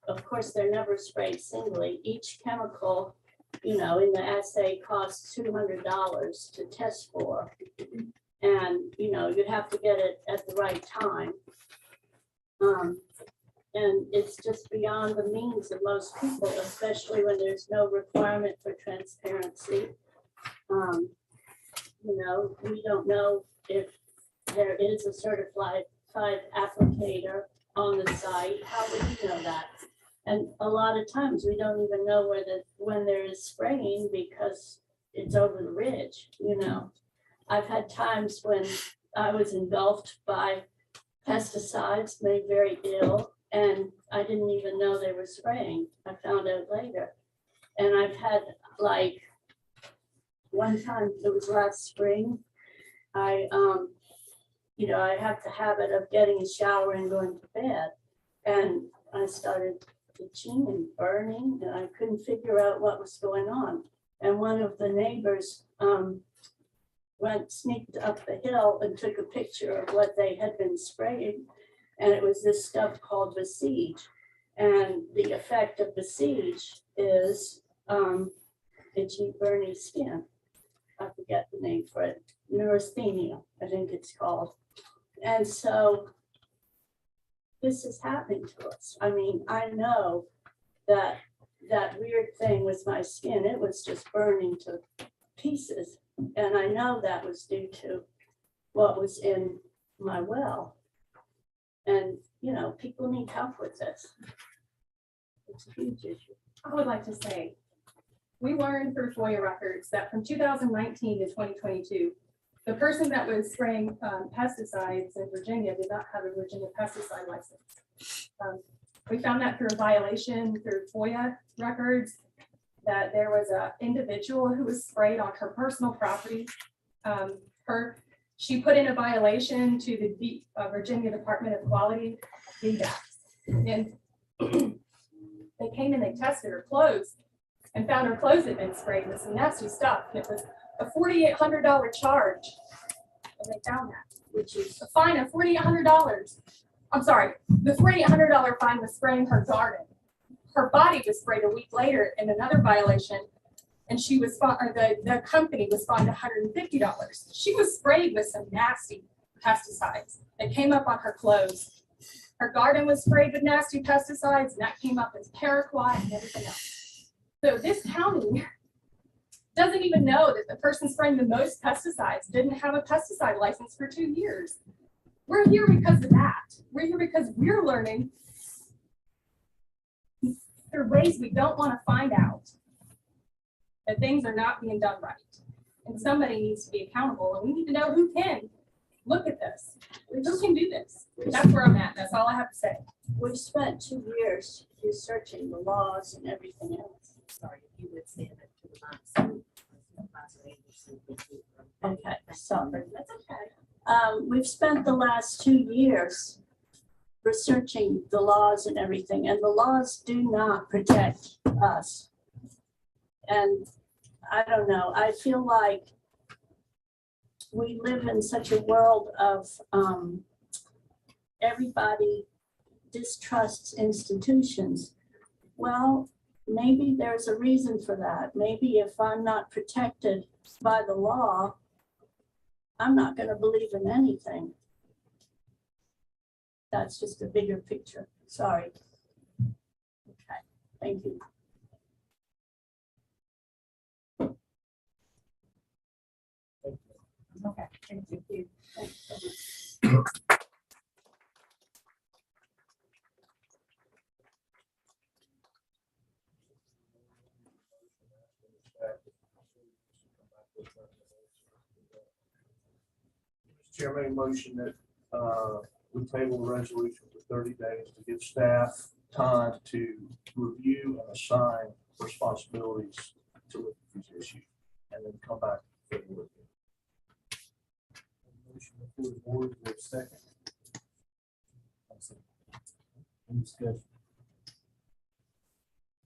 of course, they're never sprayed singly. Each chemical, you know, in the assay costs $200 to test for. And, you know, you have to get it at the right time. And it's just beyond the means of most people, especially when there's no requirement for transparency. You know, we don't know if there is a certified applicator on the site. How would you know that? And a lot of times we don't even know when there is spraying because it's over the ridge, you know. I've had times when I was engulfed by pesticides, made very ill, and I didn't even know they were spraying. I found out later. And I've had, like, one time, it was last spring, you know, I have the habit of getting a shower and going to bed. And I started itching and burning, and I couldn't figure out what was going on. And one of the neighbors sneaked up the hill and took a picture of what they had been spraying. And it was this stuff called Besiege. And the effect of Besiege is itchy, burny skin. I forget the name for it. Neurasthenia, I think it's called. And so this is happening to us. I mean, I know that weird thing with my skin, it was just burning to pieces. And I know that was due to what was in my well. And, you know, people need help with this. It's a huge issue. I would like to say, we learned through FOIA records that from 2019 to 2022, the person that was spraying pesticides in Virginia did not have a Virginia pesticide license. We found that through a violation through FOIA records, that there was an individual who was sprayed on her personal property. She put in a violation to the Virginia Department of Quality, DDAS. And they came and they tested her clothes and found her clothes had been sprayed with some nasty stuff. And it was a $4,800 charge. And they found that, which is a fine of $4,800. I'm sorry, the $4,800 fine was spraying her garden. Her body was sprayed a week later in another violation, and she was the company was fined $150. She was sprayed with some nasty pesticides that came up on her clothes. Her garden was sprayed with nasty pesticides, and that came up as paraquat and everything else. So this county doesn't even know that the person spraying the most pesticides didn't have a pesticide license for 2 years. We're here because of that. We're here because we're learning through ways we don't want to find out that things are not being done right. And somebody needs to be accountable, and we need to know who can look at this. Who can do this? That's where I'm at. That's all I have to say. We've spent 2 years researching the laws and everything else. Sorry, if you would say that to the mic. Okay, sorry. That's okay. We've spent the last 2 years researching the laws and everything, and the laws do not protect us. And I don't know, I feel like we live in such a world of everybody distrusts institutions. Well, maybe there's a reason for that. Maybe if I'm not protected by the law, I'm not going to believe in anything. That's just a bigger picture. Sorry. Okay, thank you. Okay, thank you. Chair made a motion that we table the resolution for 30 days to give staff time to review and assign responsibilities to look at these issues and then come back. Motion before the board, for a second. Any discussion?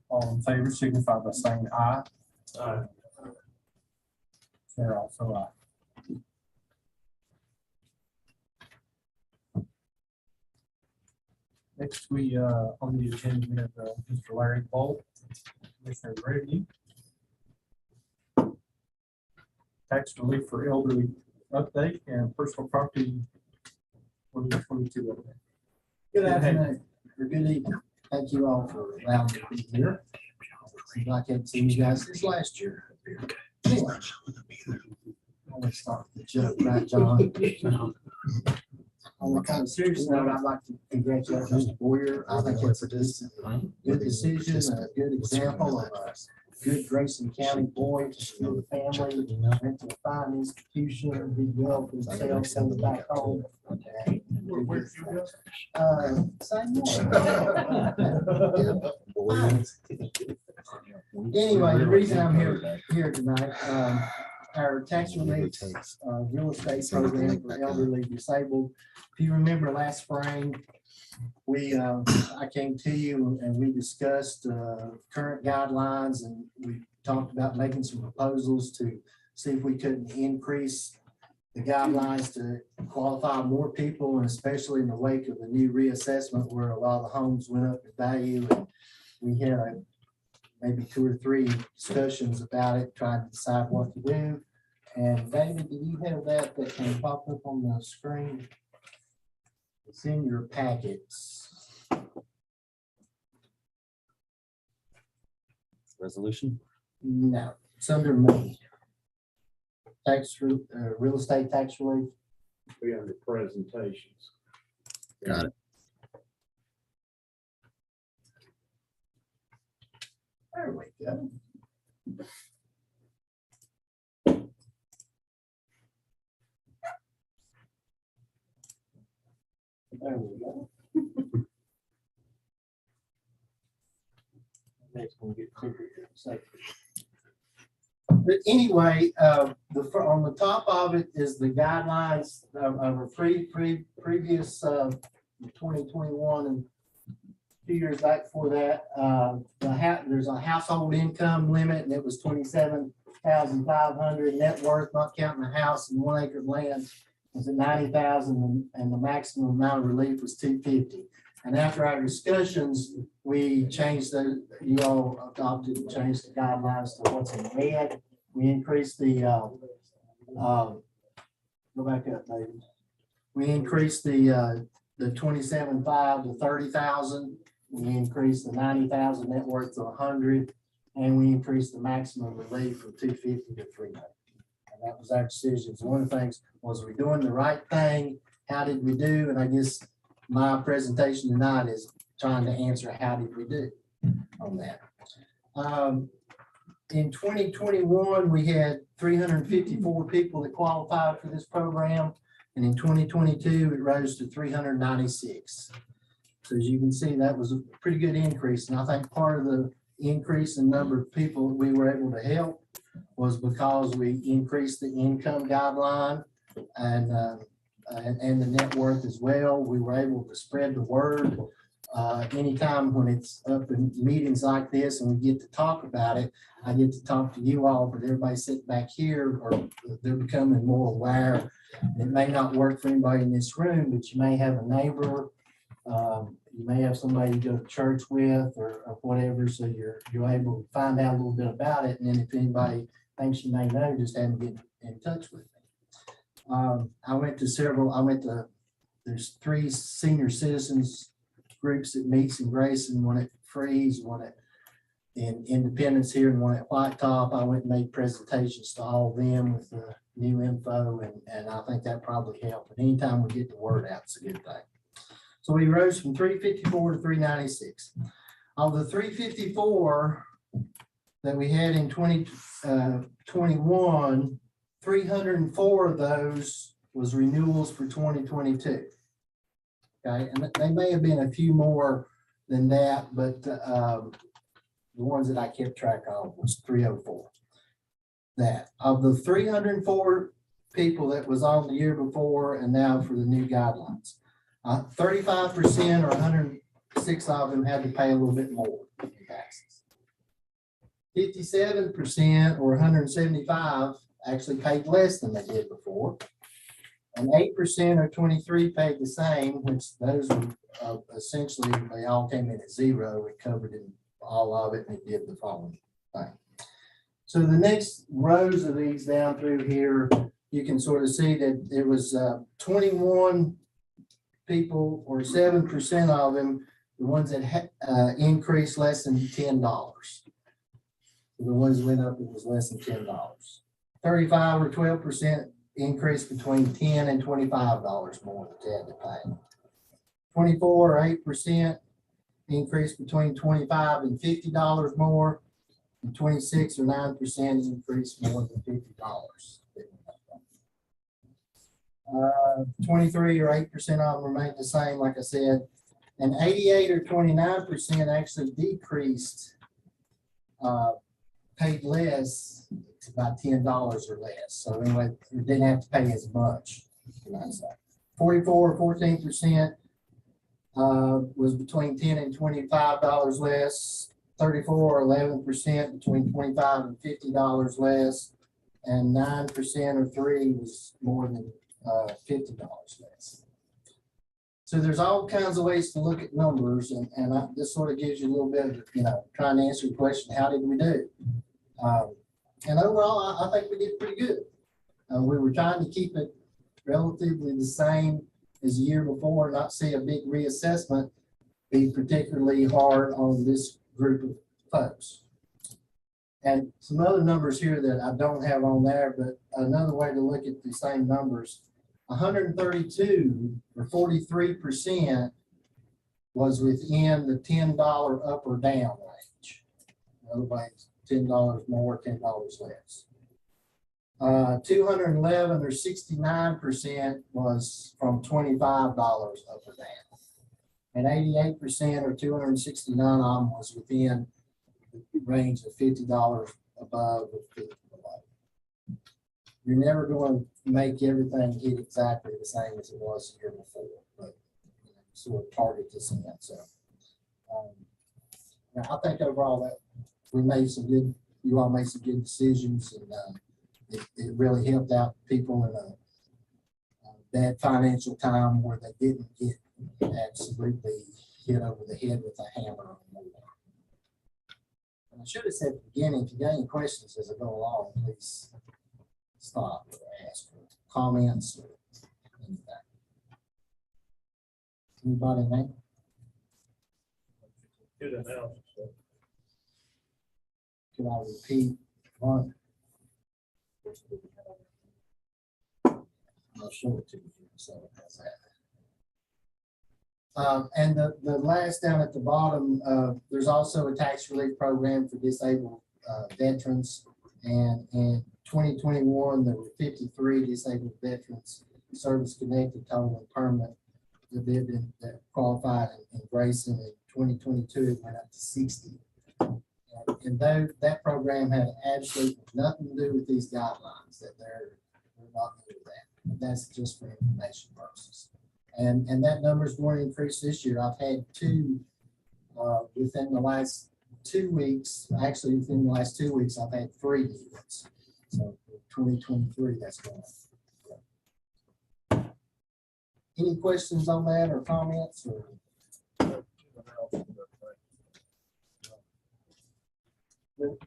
All in favor signify by saying aye. Aye. Chair also aye. Next, we, on the agenda, we have Mr. Larry Bolt, Commissioner Revenue. Tax relief for elderly update and personal property 2022 update. Good afternoon, or good evening. Thank you all for allowing me to be here. Seems like I haven't seen you guys since last year. Anyway, let's start with the joke, right, John? On a kind of serious note, I'd like to congratulate Mr. Boyer. I think it's a good decision, a good example of a good Grayson County boy to build a family, went to a fine institution, did well for himself, coming back home. Where'd you go? Same one. Anyway, the reason I'm here tonight, our tax relief real estate program for elderly disabled. If you remember last spring, I came to you and we discussed current guidelines, and we talked about making some proposals to see if we couldn't increase the guidelines to qualify more people, and especially in the wake of the new reassessment where a lot of the homes went up in value. And we had maybe 2 or 3 discussions about it, trying to decide what to do. And David, do you have that can pop up on the screen? It's in your packets. Resolution? No, it's under me. Real estate tax relief. Be under presentations. Got it. There we go. There we go. Next one get clear here. But anyway, on the top of it is the guidelines of a previous 2021 and 2 years back before that. There's a household income limit, and it was $27,500 net worth, not counting the house and 1 acre of land. Was at $90,000, and the maximum amount of relief was $250. And after our discussions, we changed you all adopted and changed the guidelines to what's in red. We increased the, go back up, David. We increased the 27.5 to 30,000. We increased the 90,000 net worth to 100, and we increased the maximum relief from 250 to 300. And that was our decisions. One of the things was, we doing the right thing? How did we do? And I guess my presentation tonight is trying to answer how did we do on that. In 2021, we had 354 people that qualified for this program. And in 2022, it rose to 396. So as you can see, that was a pretty good increase. And I think part of the increase in number of people we were able to help was because we increased the income guideline. And and the net worth as well. We were able to spread the word. Anytime when it's up in meetings like this and we get to talk about it, I get to talk to you all, but everybody sitting back here, or they're becoming more aware. It may not work for anybody in this room, but you may have a neighbor, you may have somebody you go to church with or whatever, so you're able to find out a little bit about it. And then if anybody thinks you may know, just have them get in touch with me. There's 3 senior citizens groups that meets in Grayson, one at Freeze, one at in Independence here, and one at White Top. I went and made presentations to all of them with the new info, and I think that probably helped. And anytime we get the word out, it's a good thing. So we rose from 354 to 396. Of the 354 that we had in 2021, 304 of those was renewals for 2022. Okay, and they may have been a few more than that, but the ones that I kept track of was 304. That of the 304 people that was on the year before and now for the new guidelines, 35% or 106 of them had to pay a little bit more in taxes. 57% or 175 actually paid less than they did before. And 8% or 23 paid the same, which those were essentially, they all came in at 0. It covered in all of it, and it did the following thing. So the next rows of these down through here, you can sort of see that it was 21 people, or 7% of them, the ones that increased less than $10. So the ones that went up, it was less than $10. 35 or 12% increase between $10 and $25 more that they had to pay. 24 or 8% increase between $25 and $50 more, and 26 or 9% increase more than $50. 23 or 8% of them remained the same, like I said, and 88 or 29% actually decreased, paid less, about $10 or less. So anyway, you didn't have to pay as much. 44 or 14% was between $10 and $25 less. 34 or 11% between $25 and $50 less, and 9% or 3 was more than $50 less. So there's all kinds of ways to look at numbers, and this sort of gives you a little bit of, trying to answer the question, how did we do? And overall, I think we did pretty good. We were trying to keep it relatively the same as the year before, not see a big reassessment be particularly hard on this group of folks. And some other numbers here that I don't have on there, but another way to look at the same numbers, 132 or 43% was within the $10 up or down range. In other words, $10 more, $10 less. 211 or 69% was from $25 up or down. And 88% or 269 of them was within the range of $50 above or $50 below. You're never going to make everything hit exactly the same as it was the year before, but sort of target this in that. So I think overall that we made some good, you all made some good decisions, and it really helped out people in a bad financial time where they didn't get absolutely hit over the head with a hammer or more. And I should have said at the beginning, if you got any questions as I go along, please stop or ask for comments or anything. Anybody, name? Good analysis. Can I repeat one? I'll show it to you. So that's that. And the last down at the bottom, there's also a tax relief program for disabled veterans. And in 2021, there were 53 disabled veterans, service connected, total and permanent, that qualified in Grayson. In 2022, it went up to 60. And though that program had absolutely nothing to do with these guidelines, that they're not new to that. That's just for information purposes. And that number's going to increase this year. I've had two, within the last 2 weeks, actually within the last 2 weeks, I've had 3 units. So for 2023, that's going on. Any questions on that or comments or?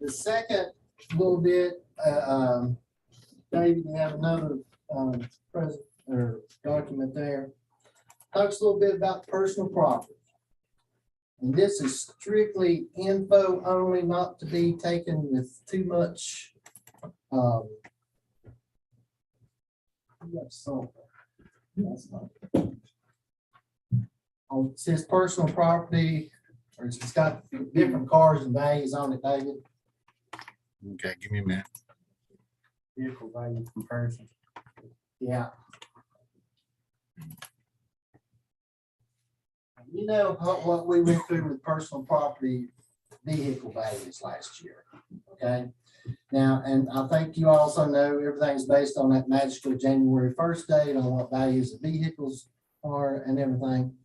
The second little bit, David, you have another present or document there. Talks a little bit about personal property. And this is strictly info only, not to be taken with too much. It says personal property, or it's got different cars and values on it, David. Okay, give me a minute. Vehicle value comparison. Yeah. You know what we went through with personal property vehicle values last year, okay? Now, and I think you also know everything's based on that magical January 1st date on what values of vehicles are and everything.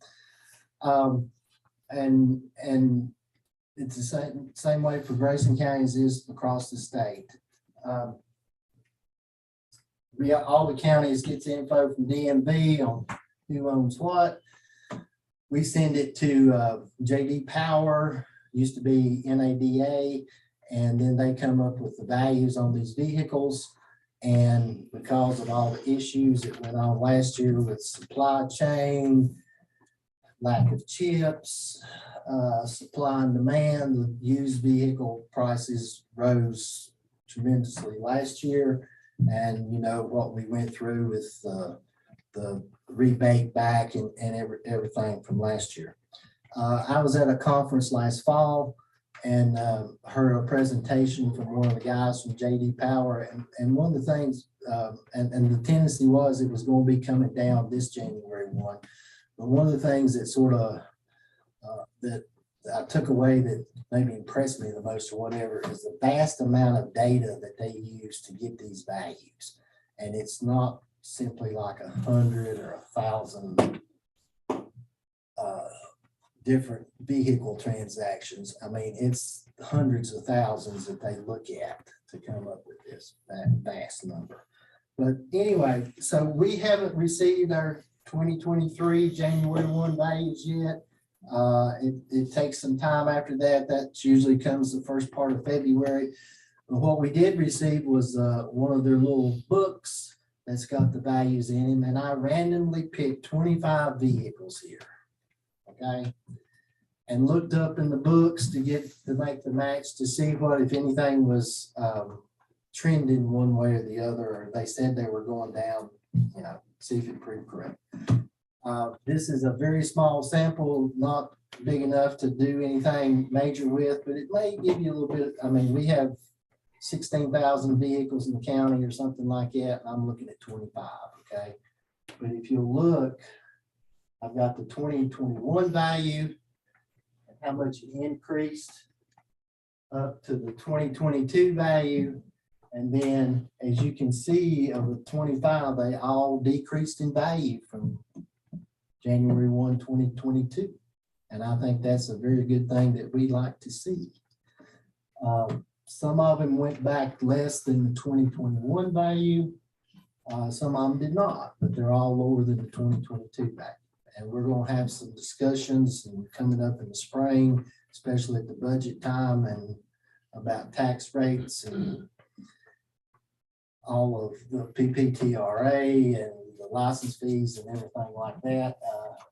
And it's the same way for Grayson County as is across the state. All the counties gets info from DMV on who owns what. We send it to JD Power, used to be NADA, and then they come up with the values on these vehicles. And because of all the issues that went on last year with supply chain, lack of chips, supply and demand, the used vehicle prices rose tremendously last year. And you know what we went through with the rebate back and everything from last year. I was at a conference last fall and heard a presentation from one of the guys from JD Power. And one of the things, and the tendency was it was going to be coming down this January 1. But one of the things that sort of, that I took away that maybe impressed me the most or whatever is the vast amount of data that they use to get these values. And it's not simply like 100 or 1,000 different vehicle transactions. I mean, it's hundreds of thousands that they look at to come up with that vast number. But anyway, so we haven't received our 2023 January 1 values yet. It takes some time after that. That usually comes the first part of February. But what we did receive was one of their little books that's got the values in them. And I randomly picked 25 vehicles here. Okay. And looked up in the books to make the match to see what, if anything, was trending one way or the other, or they said they were going down, you know, see if it proved correct. This is a very small sample, not big enough to do anything major with, but it may give you a little bit. I mean, we have 16,000 vehicles in the county or something like that. And I'm looking at 25, okay? But if you look, I've got the 2021 value and how much it increased up to the 2022 value. And then, as you can see, of the 25, they all decreased in value from January 1, 2022. And I think that's a very good thing that we like to see. Some of them went back less than the 2021 value. Some of them did not, but they're all lower than the 2022 value. And we're going to have some discussions and coming up in the spring, especially at the budget time, and about tax rates and all of the PPTRA and the license fees and everything like that.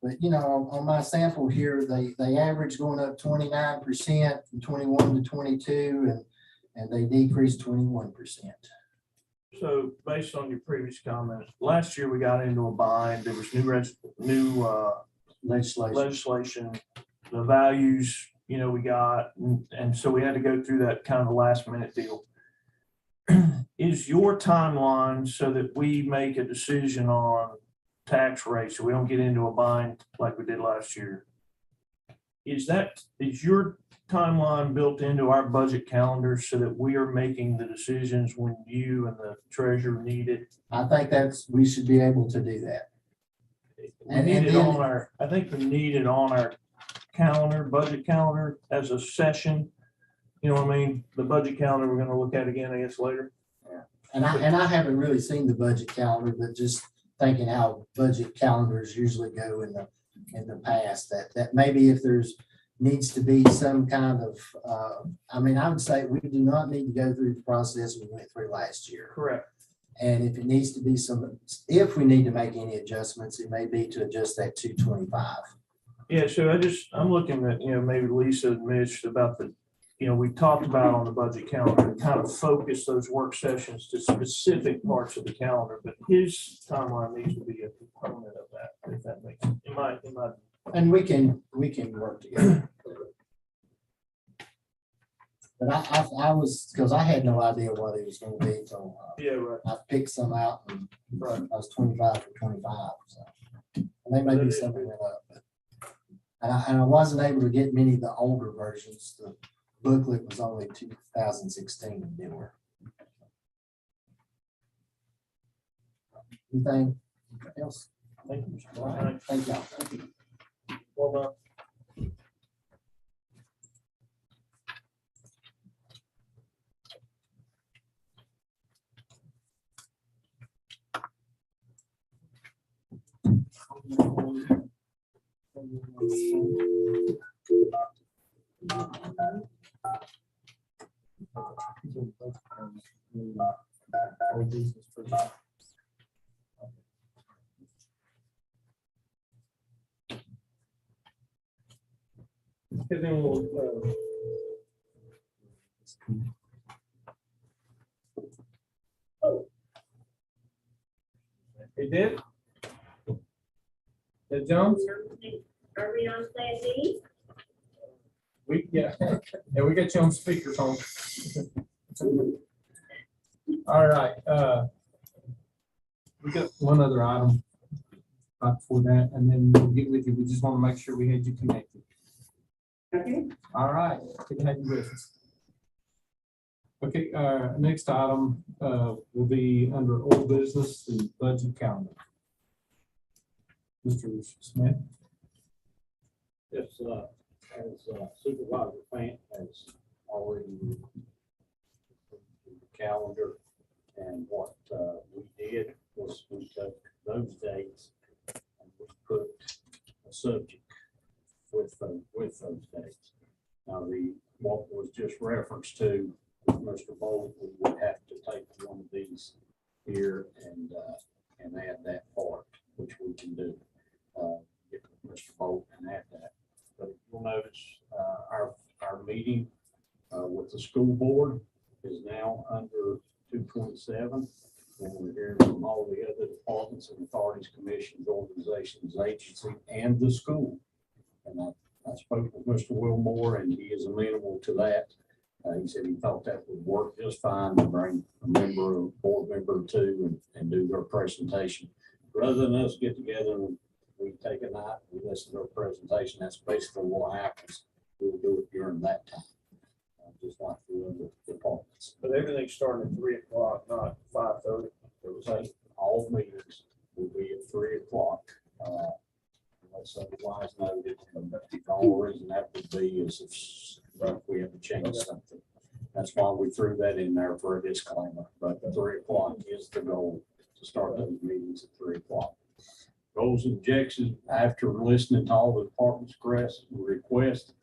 But you know, on my sample here, they average going up 29% from 21 to 22, and they decreased 21%. So based on your previous comments, last year we got into a bind. There was new legislation. The values, you know, we got, and so we had to go through that kind of last minute deal. Is your timeline so that we make a decision on tax rates so we don't get into a bind like we did last year? Is your timeline built into our budget calendar so that we are making the decisions when you and the treasurer need it. I think we should be able to do that. We And- need and it then- on our, I think we need it on our calendar, budget calendar as a session. You know what I mean? The budget calendar, we're gonna look at again, I guess, later. And I haven't really seen the budget calendar, but just thinking how budget calendars usually go in the past, that maybe if there's needs to be some kind of, I mean, I would say we do not need to go through the process we went through last year. Correct. And if it needs to be if we need to make any adjustments, it may be to adjust that 225. Yeah, so I'm looking at, maybe Lisa and Mitch about we talked about on the budget calendar, kind of focus those work sessions to specific parts of the calendar, but his timeline needs to be a component of that, if that makes, in my. And we can work together. But I was, because I had no idea what it was going to be, so Yeah, right. I picked some out and Right. I was 25 for 25. So and they may be something went up, but and I wasn't able to get many of the older versions. The booklet was only 2016 newer. Anything else? Thank you, Mr. All right. Bryant. Thank y'all. Thank you. Well done. And then we'll, Hey, Deb? Deb Jones? Are we on plan B? Yeah, we got you on speakerphone. All right, we got one other item right before that, and then we'll get with you. We just want to make sure we had you connected. Okay. All right, good to have you with us. Okay, next item will be under old business, the budget calendar. Mr. Smith. Yes, as Supervisor Fant has already reviewed the calendar, and what we did was we took those dates and we put a subject with those dates. Now, what was just referenced to Mr. Bolt, we would have to take one of these here and add that part, which we can do. Get Mr. Bolt and add that. But you'll notice our meeting with the school board is now under 227. And we're hearing from all the other departments and authorities, commissions, organizations, agencies, and the school. And I spoke with Mr. Wilmore, and he is amenable to that. He said he thought that would work just fine to bring a board member or two and do their presentation. Rather than us get together and we take a night, we listen to a presentation, that's basically what happens. We'll do it during that time, just like the other departments. But everything's starting at 3 o'clock, not 5:30. It was all meetings will be at 3 o'clock. Unless otherwise noted, and the only reason that would be is if we have to change something. That's why we threw that in there for a disclaimer, but 3 o'clock is the goal to start those meetings at 3 o'clock. Goals and objectives, after listening to all the departments' requests,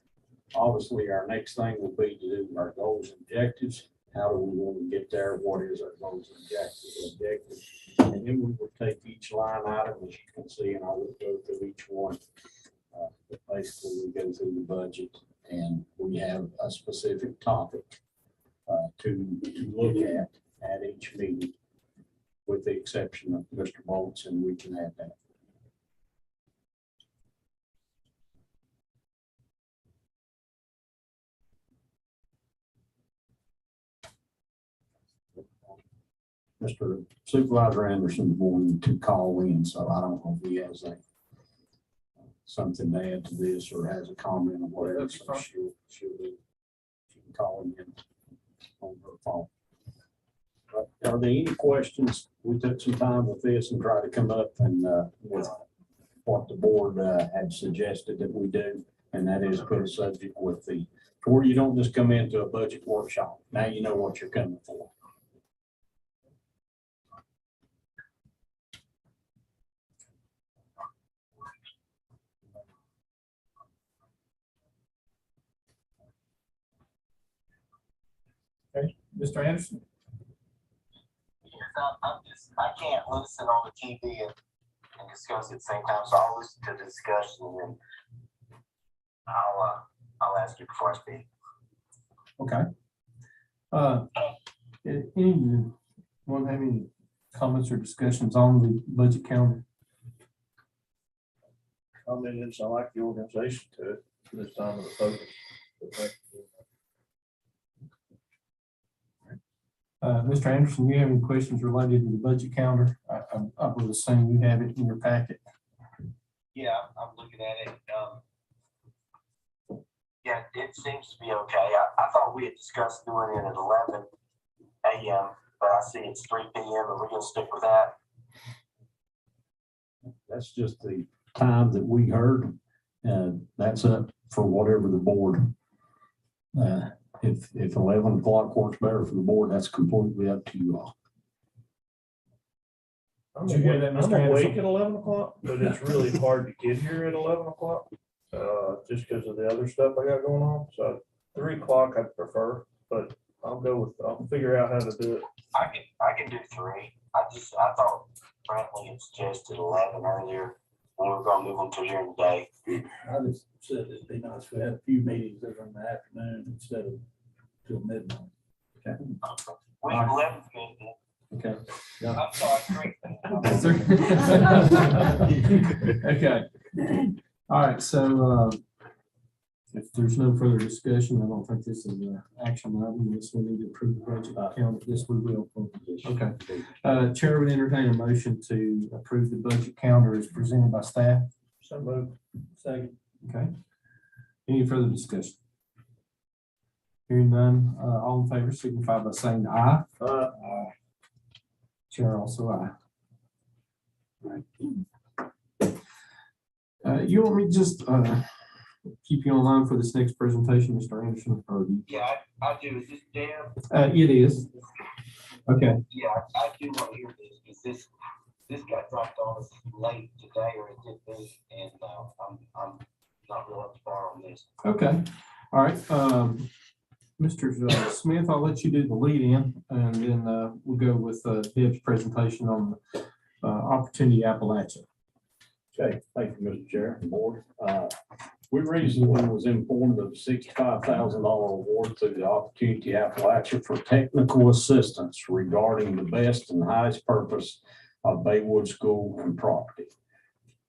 obviously our next thing will be to do our goals and objectives. How do we want to get there? What is our goals and objectives? And then we will take each line item, as you can see, and I will go through each one. But basically, we go through the budget and we have a specific topic to look at each meeting, with the exception of Mr. Bolts, and we can add that. Mr. Supervisor Anderson wanted to call in, so I don't know if he has a something to add to this or has a comment or whatever, so she can call him in on her phone. But are there any questions? We took some time with this and tried to come up and with what the board had suggested that we do, and that is put a subject with the, where you don't just come into a budget workshop. Now you know what you're coming for. Okay, Mr. Anderson? I can't listen on the TV and discuss at the same time, so I'll listen to the discussion and then I'll ask you before I speak. Okay. Anyone have any comments or discussions on the budget calendar? I mean, it's, I like the organization to it this time of the focus. Mr. Anderson, do you have any questions related to the budget calendar? I would assume you have it in your packet. Yeah, I'm looking at it. Yeah, it seems to be okay. I thought we had discussed doing it at 11 a.m., but I see it's 3 p.m. and we're gonna stick with that. That's just the time that we heard. That's up for whatever the board. If 11 o'clock works better for the board, that's completely up to you all. Did you hear that, Mr. I'm awake at 11 o'clock, but it's really hard to get here at 11 o'clock. Just because of the other stuff I got going on. So 3 o'clock I'd prefer, but I'll figure out how to do it. I can do 3. I thought Brantley had suggested 11 earlier. We were gonna move them to during the day. I just said it'd be nice if we had a few meetings over in the afternoon instead of till midnight. Okay. We 11's good. Okay. I'm sorry, Okay. All right, so if there's no further discussion, I don't think this is an action item. Unless we need to approve the budget account. Yes, we will. Okay. Chair would entertain a motion to approve the budget calendar as presented by staff. So moved. Second. Okay. Any further discussion? Hearing none, all in favor signify by saying aye. Aye. Chair also aye. All right. You want me to just keep you online for this next presentation, Mr. Anderson? Yeah, I do. Is this Dan? It is. Okay. Yeah, I do want to hear this because this got dropped on us late today, or it did be, and I'm not real up to par on this. Okay. All right. Mr. Smith, I'll let you do the lead in, and then we'll go with Deb's presentation on Opportunity Appalachia. Okay, thank you, Mr. Chair and board. We recently was informed of $65,000 award through the Opportunity Appalachia for technical assistance regarding the best and highest purpose of Baywood School and property.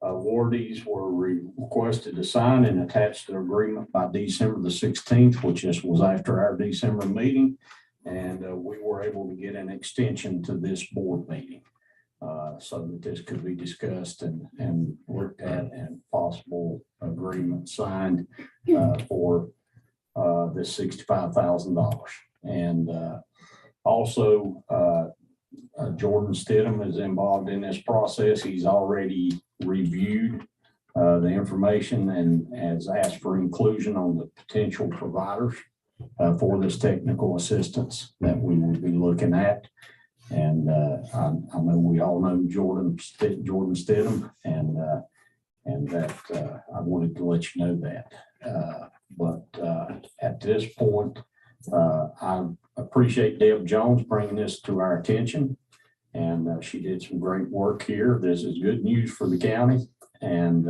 Awardees were requested to sign and attach the agreement by December the 16th, which was after our December meeting. And we were able to get an extension to this board meeting so that this could be discussed and looked at and possible agreement signed for this $65,000. And also Jordan Stidham is involved in this process. He's already reviewed the information and has asked for inclusion on the potential providers for this technical assistance that we will be looking at. And I know we all know Jordan Stidham, and that I wanted to let you know that. But at this point, I appreciate Deb Jones bringing this to our attention. And she did some great work here. This is good news for the county. And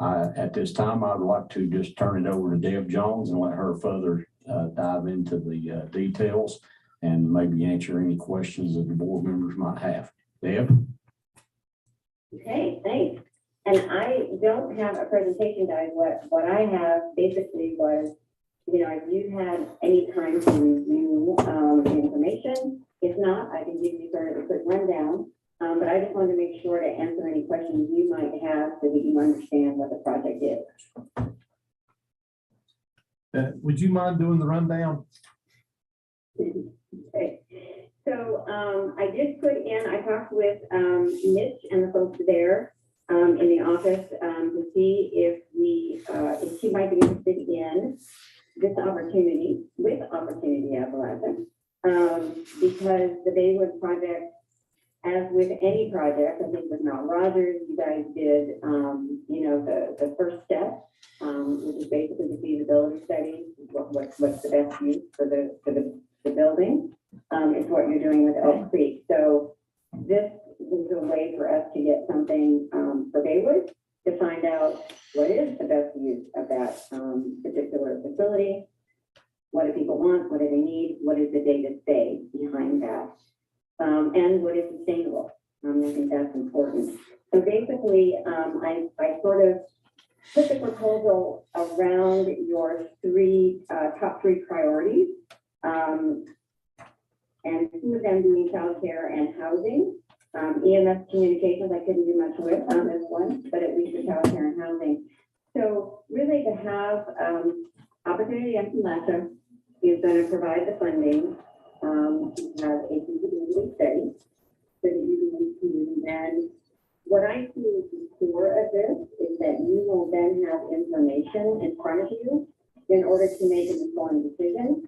at this time, I'd like to just turn it over to Deb Jones and let her further dive into the details and maybe answer any questions that the board members might have. Deb? Okay, thanks. And I don't have a presentation guide. What I have basically was, if you had any time to review the information. If not, I can give you sort of a quick rundown. But I just wanted to make sure to answer any questions you might have so that you understand what the project is. Would you mind doing the rundown? Okay. So I did put in, I talked with Mitch and the folks there in the office to see if she might be interested in this opportunity with Opportunity Appalachia. Because the Baywood project, as with any project, I think with Mount Rogers, you guys did, the first step, which is basically the feasibility study, what's the best use for the building. It's what you're doing with Elk Creek. So this was a way for us to get something for Baywood to find out what is the best use of that particular facility. What do people want? What do they need? What is the day-to-day behind that? And what is sustainable? I think that's important. So basically, I sort of put the proposal around your top three priorities. And two of them being childcare and housing. EMS communications, I couldn't do much with on this one, but at least the childcare and housing. So really to have Opportunity Appalachia is going to provide the funding to have a feasibility study so that you can then, what I see as the core of this is that you will then have information in front of you in order to make an informed decision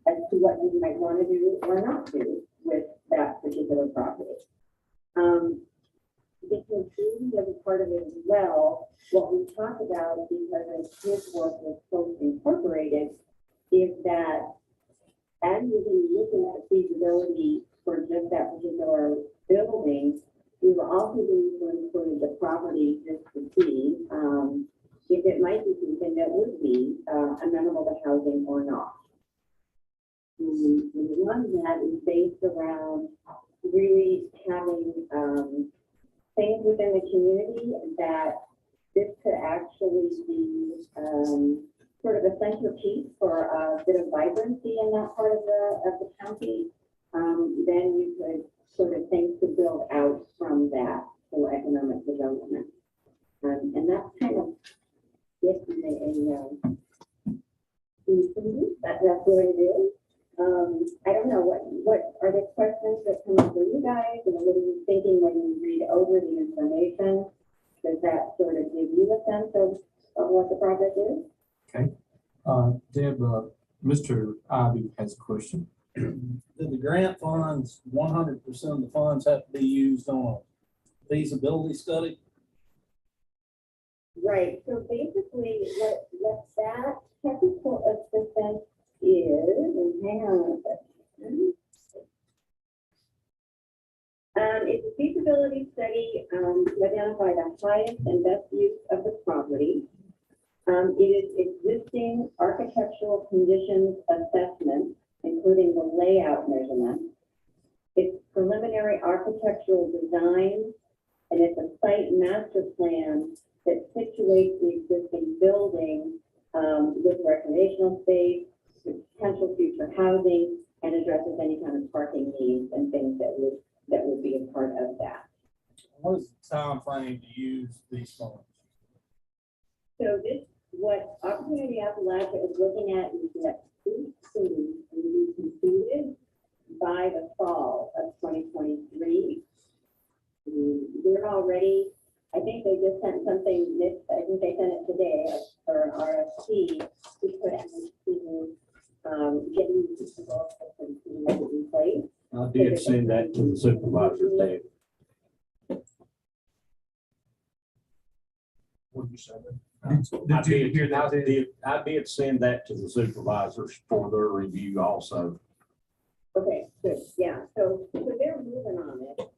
as to what you might want to do or not do with that particular property. Because Julie was a part of it as well, what we talked about, because his work was so incorporated, is that as we were looking at feasibility for just that particular building, we were also going to include the property just to see if it might be something that would be amenable to housing or not. And one of that is based around really having things within the community that this could actually be sort of a centerpiece for a bit of vibrancy in that part of the county. Then you could sort of think to build out from that for economic development. And that's kind of it in that's what it is. I don't know, what are the questions that come up for you guys, and what are you thinking when you read over the information? Does that sort of give you a sense of what the project is? Okay. Deb, Mr. Ivy has a question. Do the grant funds, 100% of the funds have to be used on a feasibility study? Right, so basically what that technical assistance is, and hang on a second. It's a feasibility study to identify the highest and best use of the property. It is existing architectural conditions assessment, including the layout measurement. It's preliminary architectural design, and it's a site master plan that situates the existing building with recreational space, with potential future housing, and addresses any kind of parking needs and things that would be a part of that. What is the time frame to use these funds? So what Opportunity Appalachia is looking at is that each city will be completed by the fall of 2023. We're already, I think they just sent something, I think they sent it today for an RFP to put out to getting people in place. I did send that to the supervisor, Dave. What did you say? I did send that to the supervisors for their review also. Okay, good, yeah, so they're moving on it,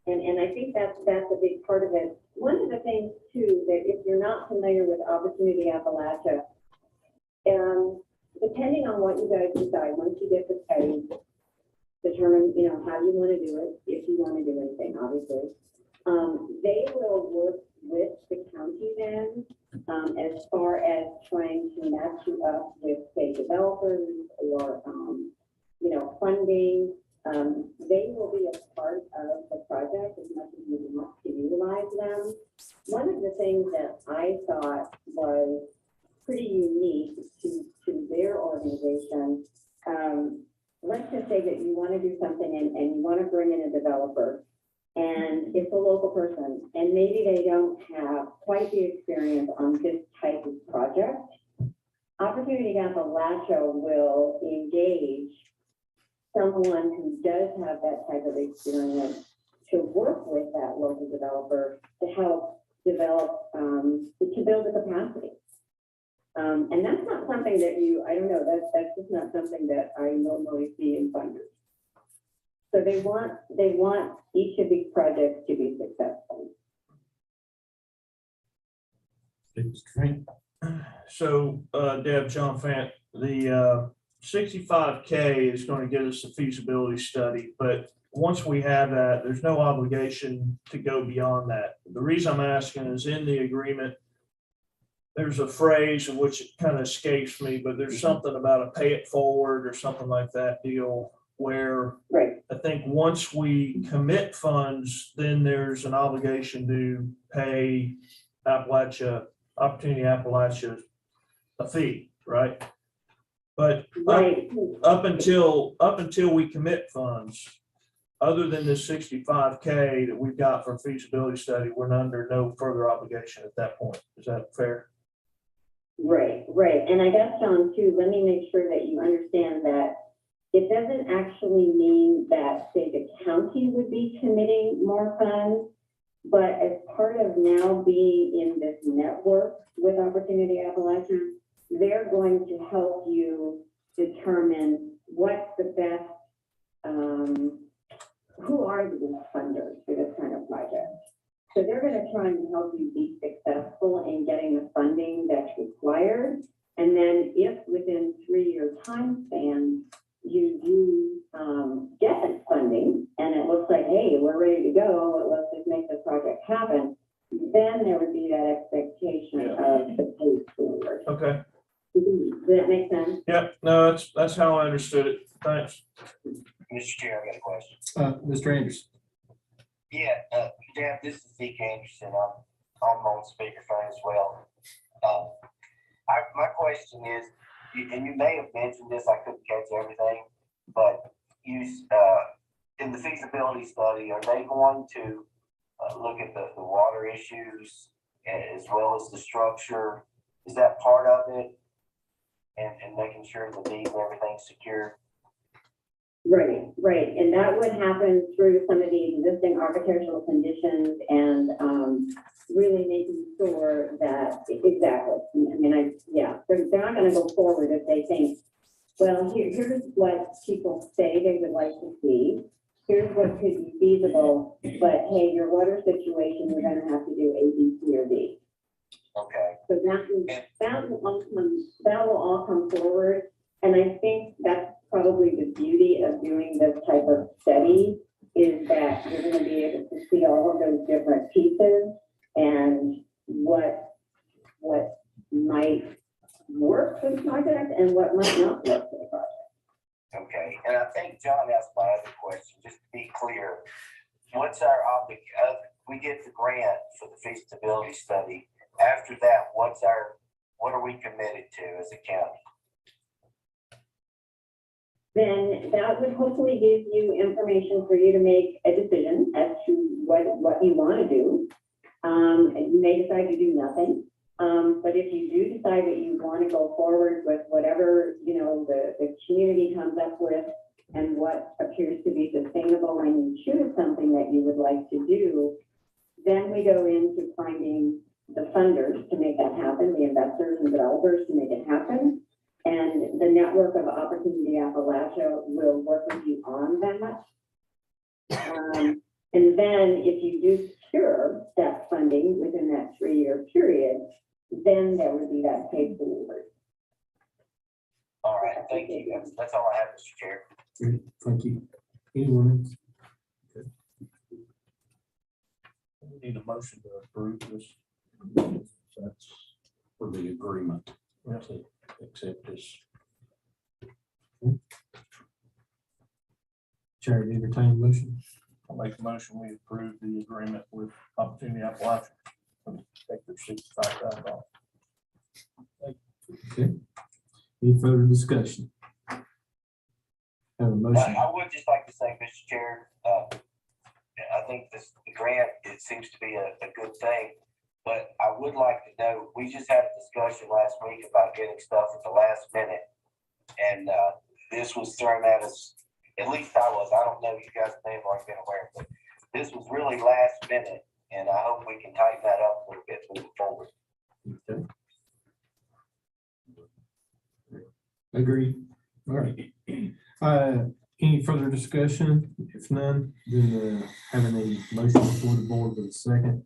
and I think that's a big part of it. One of the things too, that if you're not familiar with Opportunity Appalachia, depending on what you guys decide, once you get the study, determine, how you want to do it, if you want to do anything, obviously. They will work with the county then, as far as trying to match you up with, say, developers or, funding They will be a part of the project as much as we want to utilize them. One of the things that I thought was pretty unique to their organization, let's just say that you want to do something and you want to bring in a developer, and it's a local person, and maybe they don't have quite the experience on this type of project. Opportunity Appalachia will engage someone who does have that type of experience to work with that local developer to help develop, to build the capacity. And that's not something that I don't know, that's just not something that I normally see in funders. So they want each of these projects to be successful. So, Deb, John Fant, the 65K is going to get us a feasibility study, but once we have that, there's no obligation to go beyond that. The reason I'm asking is in the agreement, there's a phrase in which it kind of escapes me, but there's something about a pay it forward or something like that deal where I think once we commit funds, then there's an obligation to pay Opportunity Appalachia a fee, right? But up until we commit funds, other than the 65K that we've got for feasibility study, we're under no further obligation at that point. Is that fair? Right. And I guess, John, too, let me make sure that you understand that it doesn't actually mean that, say, the county would be committing more funds, but as part of now being in this network with Opportunity Appalachia, they're going to help you determine what's the best, who are the best funders for this kind of project. So they're going to try and help you be successful in getting the funding that's required. And then if within 3-year time span, you do get funding and it looks like, hey, we're ready to go, let's just make the project happen, then there would be that expectation of the pay forward. Okay. Does that make sense? Yeah, no, that's how I understood it. Thanks. Mr. Chair, I got a question. Mr. Anderson. Yeah, Deb, this is Zeke Anderson. I'm on speakerphone as well. My question is, and you may have mentioned this, I couldn't catch everything, but in the feasibility study, are they going to look at the water issues as well as the structure? Is that part of it? And making sure the deed and everything's secure? Right. And that would happen through some of the existing architectural conditions and really making sure that, exactly. I mean, they're not going to go forward if they think, well, here's what people say they would like to see. Here's what could be feasible, but hey, your water situation, you're going to have to do A, B, C, or D. Okay. So that will all come forward. And I think that's probably the beauty of doing this type of study is that you're going to be able to see all of those different pieces and what might work for the project and what might not work for the project. Okay, and I think John asked my other question, just to be clear. What's our we get the grant for the feasibility study. After that, what are we committed to as a county? Then that would hopefully give you information for you to make a decision as to what you want to do. You may decide to do nothing. But if you do decide that you want to go forward with whatever, the community comes up with and what appears to be sustainable and you choose something that you would like to do, then we go into finding the funders to make that happen, the investors and developers to make it happen. And the network of Opportunity Appalachia will work with you on that. And then if you do secure that funding within that 3-year period, then there would be that paid forward. All right, thank you. That's all I have, Mr. Chair. Great, thank you. Anyone else? Okay. We need a motion to approve this. That's for the agreement. To accept this. Chair, to entertain a motion. I'll make the motion, we approve the agreement with Opportunity Appalachia. Take their $65,000. Okay. Any further discussion? Have a motion. I would just like to say, Mr. Chair, I think the grant, it seems to be a good thing, but I would like to know, we just had a discussion last week about getting stuff at the last minute. And this was thrown at us, at least I was, I don't know, you guys may have already been aware, but this was really last minute, and I hope we can tighten that up a little bit moving forward. Okay. Agreed. All right. Any further discussion? If none, then having a motion before the board with a second.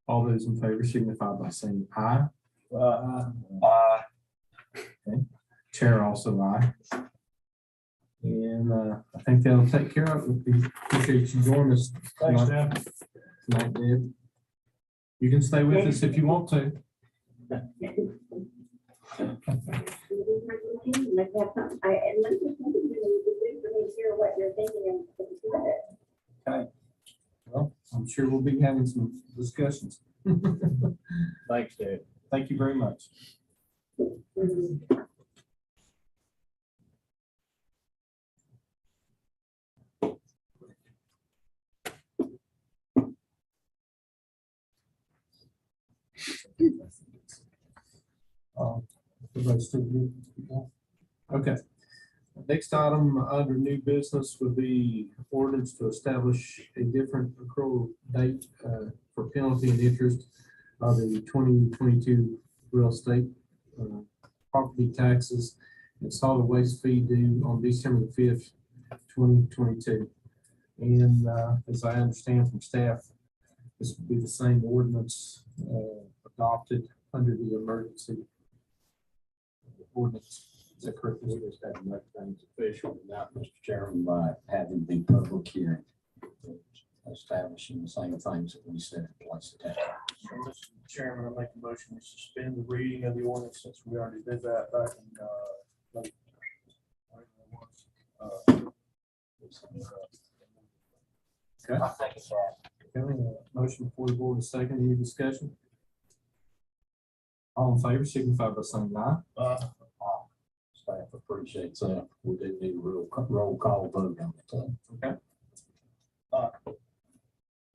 All those in favor signify by saying aye. Okay. Chair also aye. And I think that'll take care of it. We appreciate you joining us. Thanks, Dan. Tonight, Deb. You can stay with us if you want to. Let's have some, and let's just hear what you're thinking and Okay. Well, I'm sure we'll be having some discussions. Thanks, Dave. Thank you very much. Everybody's still good? Okay. Next item under new business would be ordinance to establish a different accrual date for penalty and interest of the 2022 real estate property taxes and solid waste fee due on December the 5th, 2022. And as I understand from staff, this would be the same ordinance adopted under the emergency ordinance. Is that correct? We just had to make things official now, Mr. Chairman, by having the public hearing, establishing the same things that we set in place today. So, Mr. Chairman, I make a motion to suspend the reading of the ordinance since we already did that back in late. Okay. I think it's that. Okay, motion for the board is second. Any discussion? All in favor, signify by saying aye. Staff appreciates that. We did need a roll call vote on it. Okay.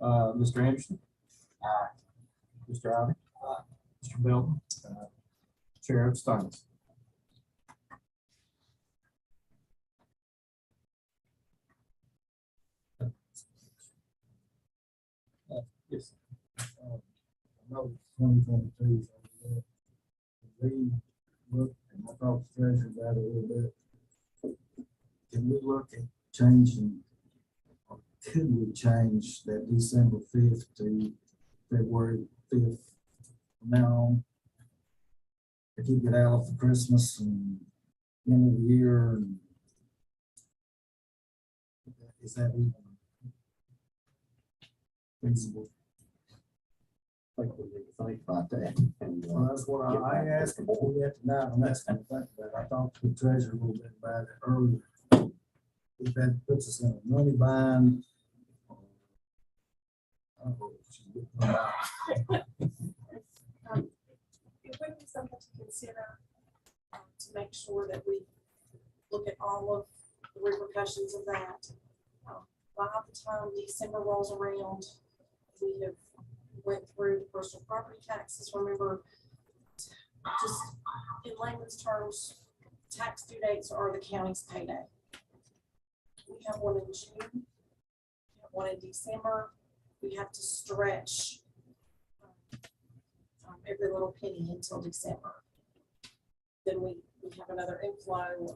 Mr. Anderson? Aye. Mr. Ivy? Aye. Mr. Belton? Chair abstains. Yes. I know 2022. We look, and I talked to Treasurer about it a little bit. Can we look at changing, or could we change that December 5th to February 5th from now on? To keep it out for Christmas and end of the year, and is that even feasible? I think we need to think about that. And, Well, that's what I asked before we had tonight, and that's what I think about. I talked to the treasurer a little bit about it earlier. If that puts us in a money bind. I don't know if she's getting about. It would be something to consider to make sure that we look at all of the repercussions of that. By the time December rolls around, we have went through the personal property taxes. Remember, just in layman's terms, tax due dates are the county's payday. We have one in June, we have one in December. We have to stretch every little penny until December. Then we have another inflow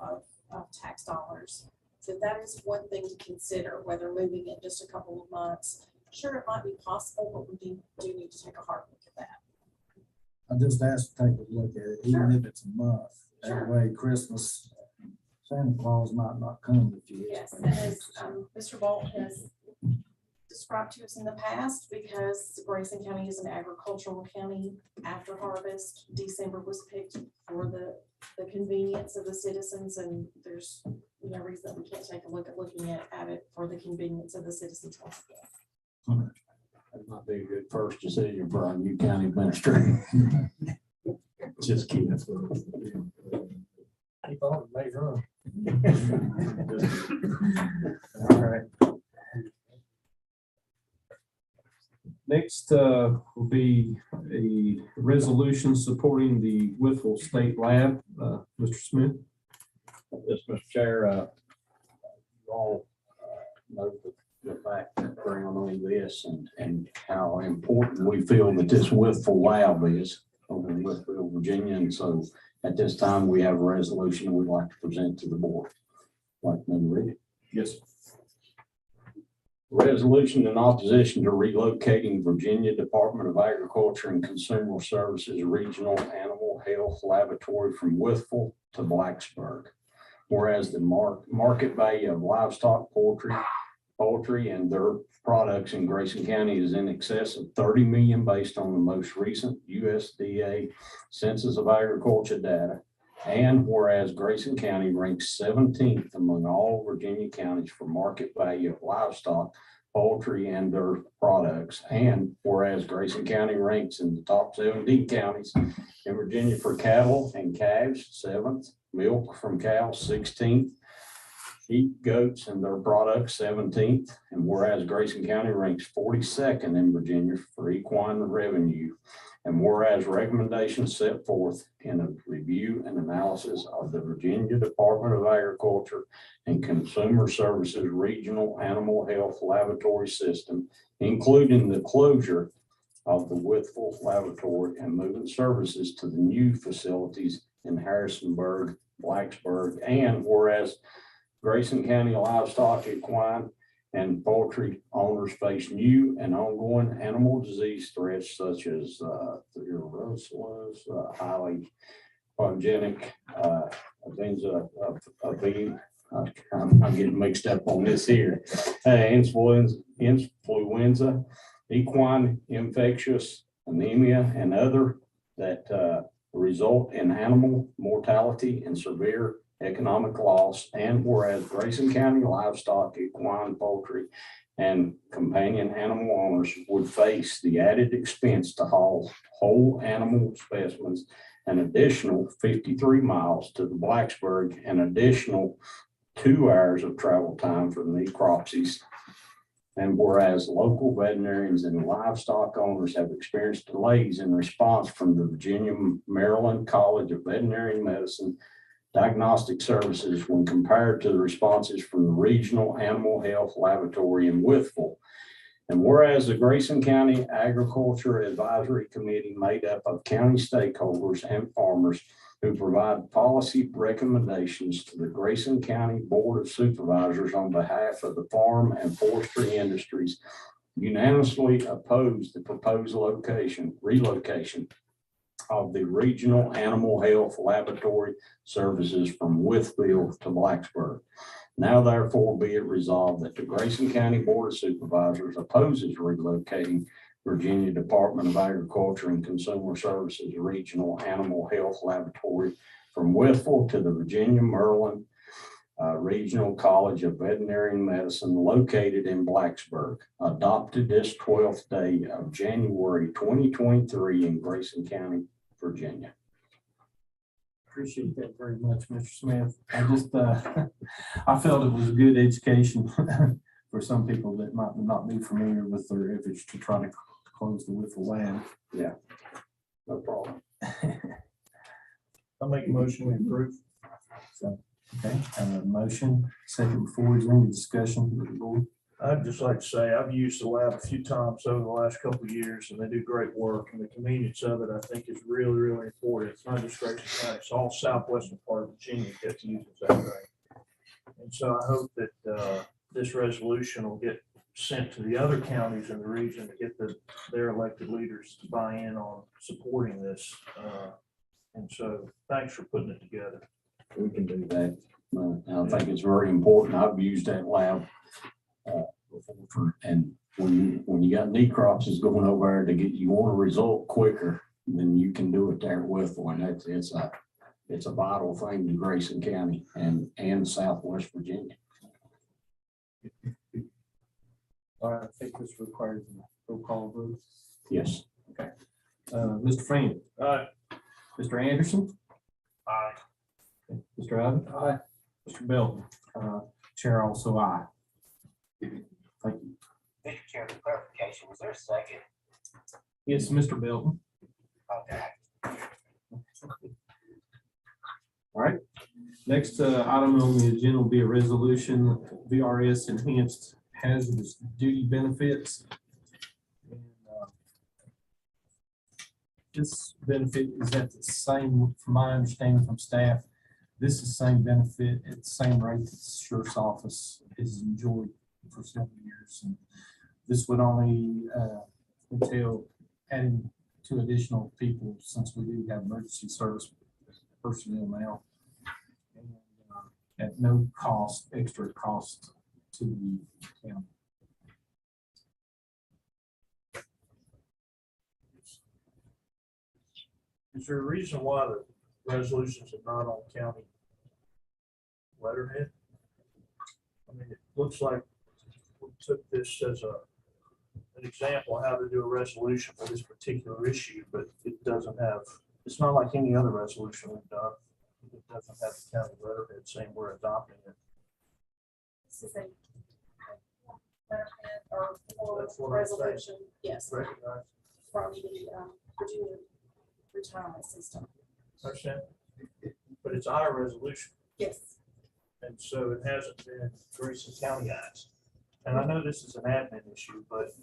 of tax dollars. So that is one thing to consider, whether moving it just a couple of months. Sure, it might be possible, but we do need to take a hard look at that. I just asked to take a look at it, even if it's a month. That way Christmas, Santa Claus might not come with you. Yes, and as Mr. Bolt has described to us in the past, because Grayson County is an agricultural county, after harvest, December was picked for the convenience of the citizens, and there's no reason that we can't take a look at looking at it for the convenience of the citizens. That might be a good first decision for our new county administrator. Just kidding. Keep on, make room. All right. Next will be a resolution supporting the Whitfield State Lab. Mr. Smith. Yes, Mr. Chair, you all know the background on this and how important we feel that this Whitfield Lab is over in Whitfield, Virginia. And so at this time, we have a resolution we'd like to present to the board. Like me to read it? Yes. Resolution in opposition to relocating Virginia Department of Agriculture and Consumer Services Regional Animal Health Laboratory from Whitfield to Blacksburg. Whereas the market value of livestock, poultry and their products in Grayson County is in excess of 30 million based on the most recent USDA Census of Agriculture data. And whereas Grayson County ranks 17th among all Virginia counties for market value of livestock, poultry, and their products. And whereas Grayson County ranks in the top 17 counties in Virginia for cattle and calves, 7th, milk from cows, 16th, sheep, goats, and their products, 17th. And whereas Grayson County ranks 42nd in Virginia for equine revenue. And whereas recommendations set forth in a review and analysis of the Virginia Department of Agriculture and Consumer Services Regional Animal Health Laboratory System, including the closure of the Whitfield Laboratory and moving services to the new facilities in Harrisonburg, Blacksburg, and whereas Grayson County livestock, equine, and poultry owners face new and ongoing animal disease threats such as highly pathogenic I'm getting mixed up on this here. Influenza, equine infectious anemia, and other that result in animal mortality and severe economic loss. And whereas Grayson County livestock, equine, poultry, and companion animal owners would face the added expense to haul whole animal specimens an additional 53 miles to the Blacksburg, an additional 2 hours of travel time for the necropsies. And whereas local veterinarians and livestock owners have experienced delays in response from the Virginia Maryland College of Veterinary Medicine Diagnostic Services when compared to the responses from the Regional Animal Health Laboratory in Whitfield. And whereas the Grayson County Agriculture Advisory Committee made up of county stakeholders and farmers who provide policy recommendations to the Grayson County Board of Supervisors on behalf of the farm and forestry industries, unanimously opposed the proposed relocation of the Regional Animal Health Laboratory Services from Whitfield to Blacksburg. Now therefore be it resolved that the Grayson County Board of Supervisors opposes relocating Virginia Department of Agriculture and Consumer Services Regional Animal Health Laboratory from Whitfield to the Virginia Maryland Regional College of Veterinary Medicine located in Blacksburg, adopted this 12th day of January 2023 in Grayson County, Virginia. Appreciate that very much, Mr. Smith. I just, I felt it was a good education for some people that might not be familiar with their efforts to try to close the Whitfield land. Yeah, no problem. I'll make a motion to approve. So, okay, motion, second before is any discussion with the board. I'd just like to say I've used the lab a few times over the last couple of years, and they do great work. And the convenience of it, I think, is really, really important. It's not just Grayson County; it's all southwestern part of Virginia that uses that thing. And so I hope that this resolution will get sent to the other counties in the region to get their elected leaders to buy in on supporting this. And so, thanks for putting it together. We can do that. I think it's very important. I've used that lab. And when you got necropsies going over there to get, you want a result quicker than you can do it there with one. it's a vital thing to Grayson County and Southwest Virginia. All right, I think this requires a roll call vote. Yes. Okay. Mr. Freeman. Aye. Mr. Anderson. Aye. Mr. Abbott. Aye. Mr. Belton. Chair also aye. Thank you. Mr. Chair, for clarification, was there a second? Yes, Mr. Belton. Okay. All right. Next item on the agenda will be a resolution, VRS Enhanced Hazardous Duty Benefits. And, this benefit is at the same, from my understanding from staff, this is the same benefit at the same rate that the sheriff's office has enjoyed for several years. And this would only entail adding 2 additional people since we do have emergency service personnel now. And, at no cost, extra cost to the county. Is there a reason why the resolutions are not on county letterhead? I mean, it looks like we took this as an example of how to do a resolution for this particular issue, but it doesn't have, it's not like any other resolution we've done. It doesn't have the county letterhead saying we're adopting it. This is a letterhead or That's what I'm saying. resolution, yes, Recognize. from the Virginia retirement system. Understand? But it's our resolution. Yes. And so it hasn't been Grayson County asked. And I know this is an admin issue, but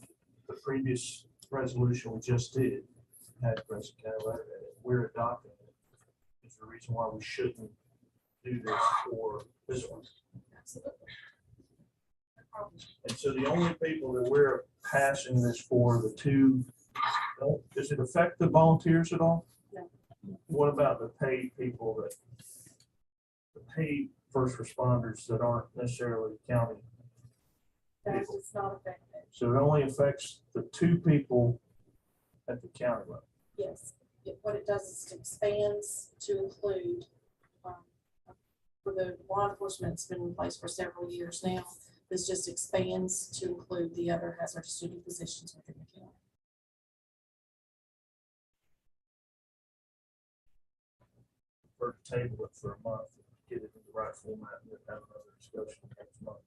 the previous resolution we just did had Grayson County letterhead. We're adopting it. Is there a reason why we shouldn't do this for this one? Absolutely. And so the only people that we're passing this for, the 2, does it affect the volunteers at all? No. What about the paid people the paid first responders that aren't necessarily county? That does not affect it. So it only affects the 2 people at the county level. Yes. What it does is it expands to include, for the law enforcement, it's been in place for several years now. This just expands to include the other hazardous duty positions within the county. Or table it for a month, get it in the right format, and then have another discussion next month.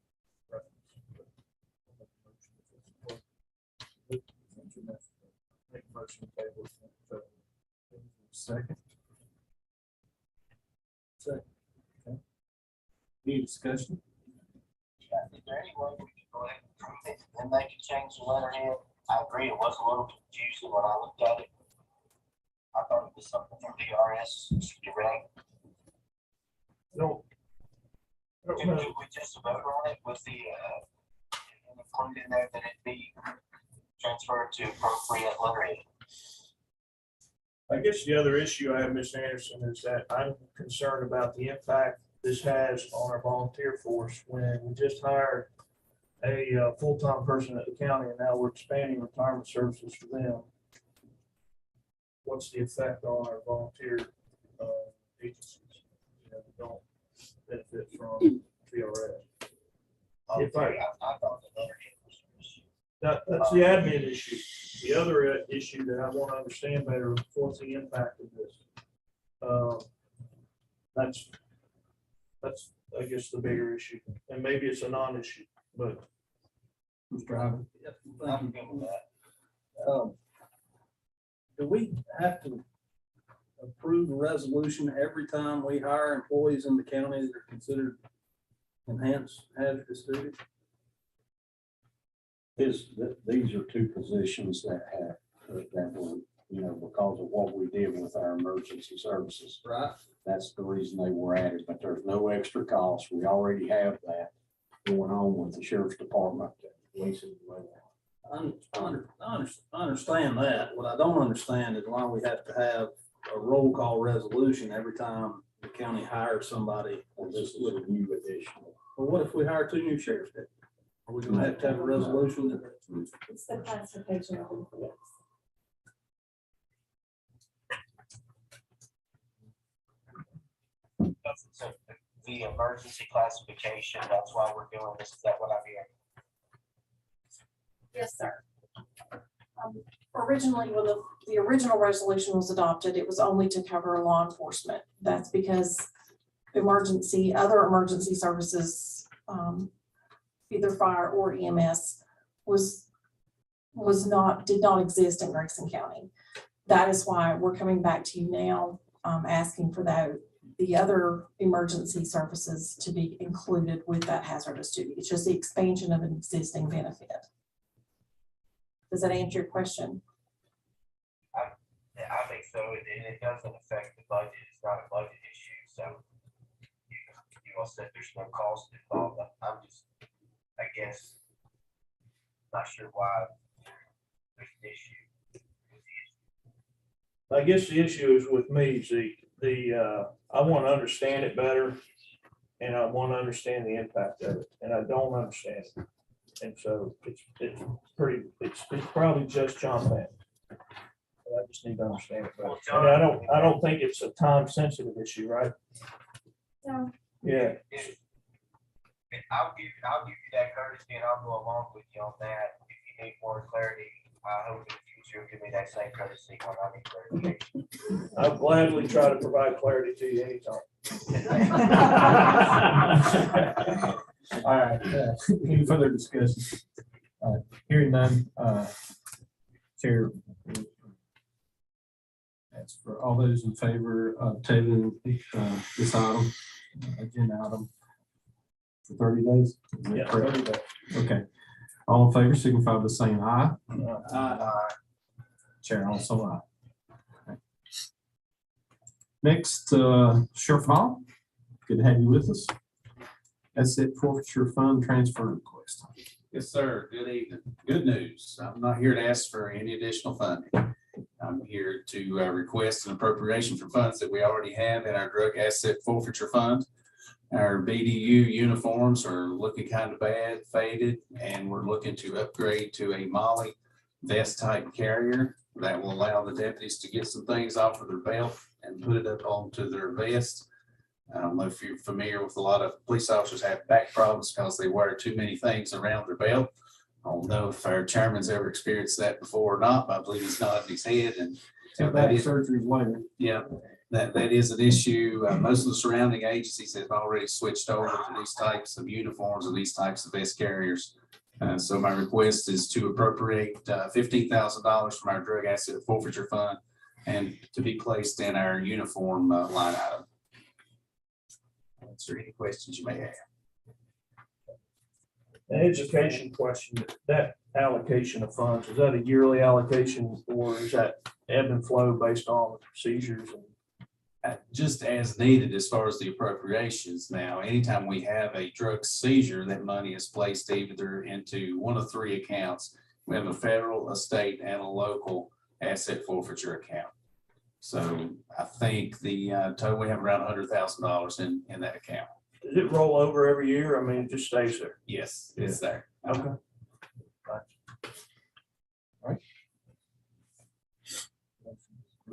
Make a motion to table. Second. Second. Okay. Any discussion? Is there any way we can go ahead and prove it and they can change the letterhead? I agree, it was a little confusing when I looked at it. I thought it was something from VRS, direct. No. Could we just vote on it with the, include in there that it be transferred to appropriate letterhead? I guess the other issue I have, Ms. Anderson, is that I'm concerned about the impact this has on our volunteer force when we just hired a full-time person at the county and now we're expanding retirement services for them. What's the effect on our volunteer agencies? You know, that don't benefit from VRS. If I thought the letterhead was an issue. That's the admin issue. The other issue that I want to understand better, what's the impact of this? That's, I guess, the bigger issue, and maybe it's a non-issue, but. Mr. Ivan. I'm good with that. Do we have to approve a resolution every time we hire employees in the county that are considered enhanced hazardous duty? These are 2 positions that were, you know, because of what we did with our emergency services. Right. That's the reason they were added, but there's no extra cost. We already have that going on with the sheriff's department. I understand that. What I don't understand is why we have to have a roll call resolution every time the county hires somebody. And this is a new additional. Well, what if we hire 2 new sheriffs? Are we gonna have to have a resolution that? It's the classification of employees. So the emergency classification, that's why we're doing this, is that what I'm hearing? Yes, sir. Originally, when the original resolution was adopted, it was only to cover law enforcement. That's because other emergency services, either fire or EMS, did not exist in Grayson County. That is why we're coming back to you now, asking for the other emergency services to be included with that hazardous duty. It's just the expansion of an existing benefit. Does that answer your question? I think so, and it doesn't affect the budget, it's not a budget issue, so you all said there's no cost involved, I'm just, I guess, not sure why there's an issue. I guess the issue is with me, Zeke, I want to understand it better, and I want to understand the impact of it, and I don't understand it. And so it's probably just John Pat. I just need to understand it better. And I don't think it's a time sensitive issue, right? No. Yeah. I'll give you that courtesy, and I'll go along with you on that. If you need more clarity, I hope in the future you'll give me that same courtesy when I need clarification. I'll gladly try to provide clarity to you anytime. All right, any further discussion? Hearing none, Chair. That's for all those in favor of tabling this item, agenda item for 30 days? Yeah, 30 days. Okay. All in favor signify by saying aye. Aye. Chair also aye. Okay. Next, Sheriff Hall, good to have you with us. Asset forfeiture fund transfer request. Yes, sir. Good evening. Good news. I'm not here to ask for any additional funding. I'm here to request an appropriation for funds that we already have in our drug asset forfeiture fund. Our BDU uniforms are looking kind of bad, faded, and we're looking to upgrade to a Molly vest type carrier that will allow the deputies to get some things off of their belt and put it up onto their vest. I don't know if you're familiar with, a lot of police officers have back problems because they wear too many things around their belt. I don't know if our chairman's ever experienced that before or not, but I believe he's nodding his head. And Back surgery later. Yeah, that is an issue. Most of the surrounding agencies have already switched over to these types of uniforms and these types of vest carriers. So my request is to appropriate $15,000 from our drug asset forfeiture fund and to be placed in our uniform line item. Answer any questions you may have. An education question, that allocation of funds, is that a yearly allocation or is that ebb and flow based on procedures? Just as needed as far as the appropriations. Now, anytime we have a drug seizure, that money is placed either into one of three accounts. We have a federal, a state, and a local asset forfeiture account. So I think the total, we have around $100,000 in that account. Does it roll over every year? I mean, it just stays there? Yes, it's there. Okay. All right.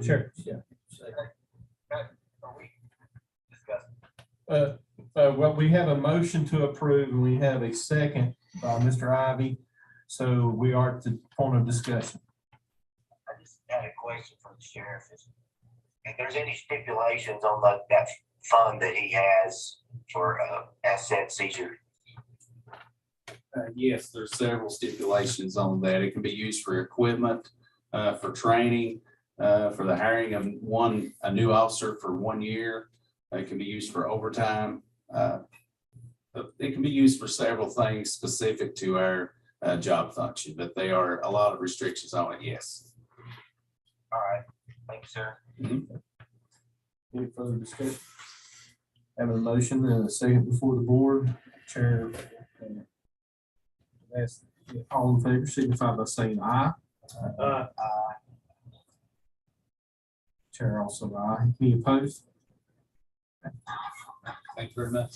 Sure. Yeah. Well, we have a motion to approve and we have a second by Mr. Ivy. So we are at the point of discussion. I just had a question for the sheriff. If there's any stipulations on that fund that he has for asset seizure? Yes, there's several stipulations on that. It can be used for equipment, for training, for the hiring of a new officer for 1 year. It can be used for overtime. It can be used for several things specific to our job function, but there are a lot of restrictions on it, yes. All right, thank you, sir. Mm-hmm. Any further discussion? Having a motion and a second before the board, Chair. All in favor, signify by saying aye. Chair also aye. Any opposed? Thank you very much.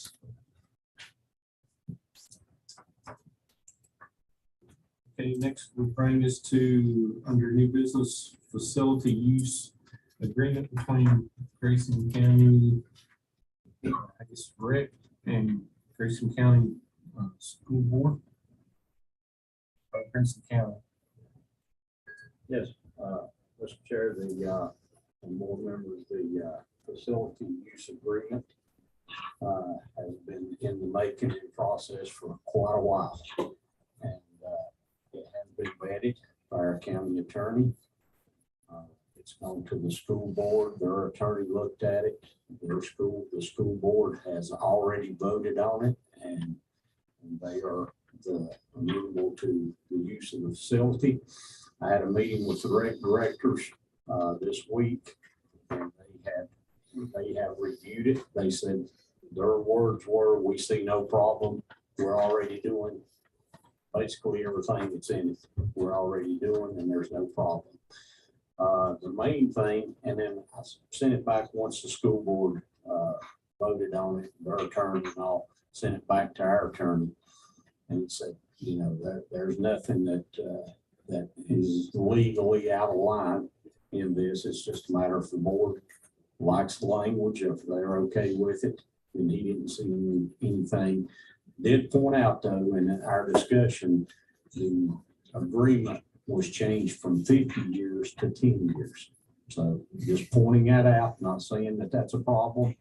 Okay, next will bring us to under new business facility use agreement between Grayson County I guess, Rick and Grayson County School Board. Grayson County. Yes, Mr. Chair, and board members, the facility use agreement has been in the making and process for quite a while. And it has been vetted by our county attorney. It's gone to the school board. Their attorney looked at it. The school board has already voted on it, and they are amenable to the use of the facility. I had a meeting with the rec directors this week, and they have reviewed it. They said their words were, "We see no problem. We're already doing basically everything that's in it. We're already doing, and there's no problem." The main thing, and then I sent it back once the school board voted on it, their attorney and all, sent it back to our attorney. And said, you know, there's nothing that is legally out of line in this. It's just a matter of the board likes the language, if they're okay with it. And he didn't see anything. Did point out though, in our discussion, the agreement was changed from 50 years to 10 years. So just pointing that out, not saying that that's a problem.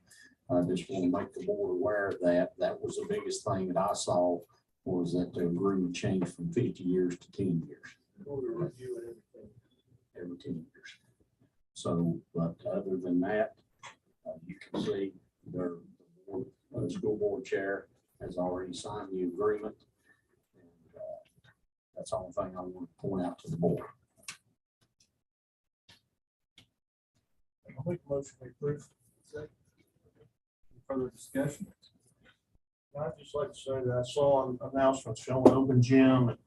I just want to make the board aware of that. That was the biggest thing that I saw, was that the agreement changed from 50 years to 10 years. Every 10 years. So, but other than that, you can see their school board chair has already signed the agreement. And that's the only thing I want to point out to the board. I'll make a motion to approve. Further discussion? I'd just like to say that I saw an announcement showing open gym at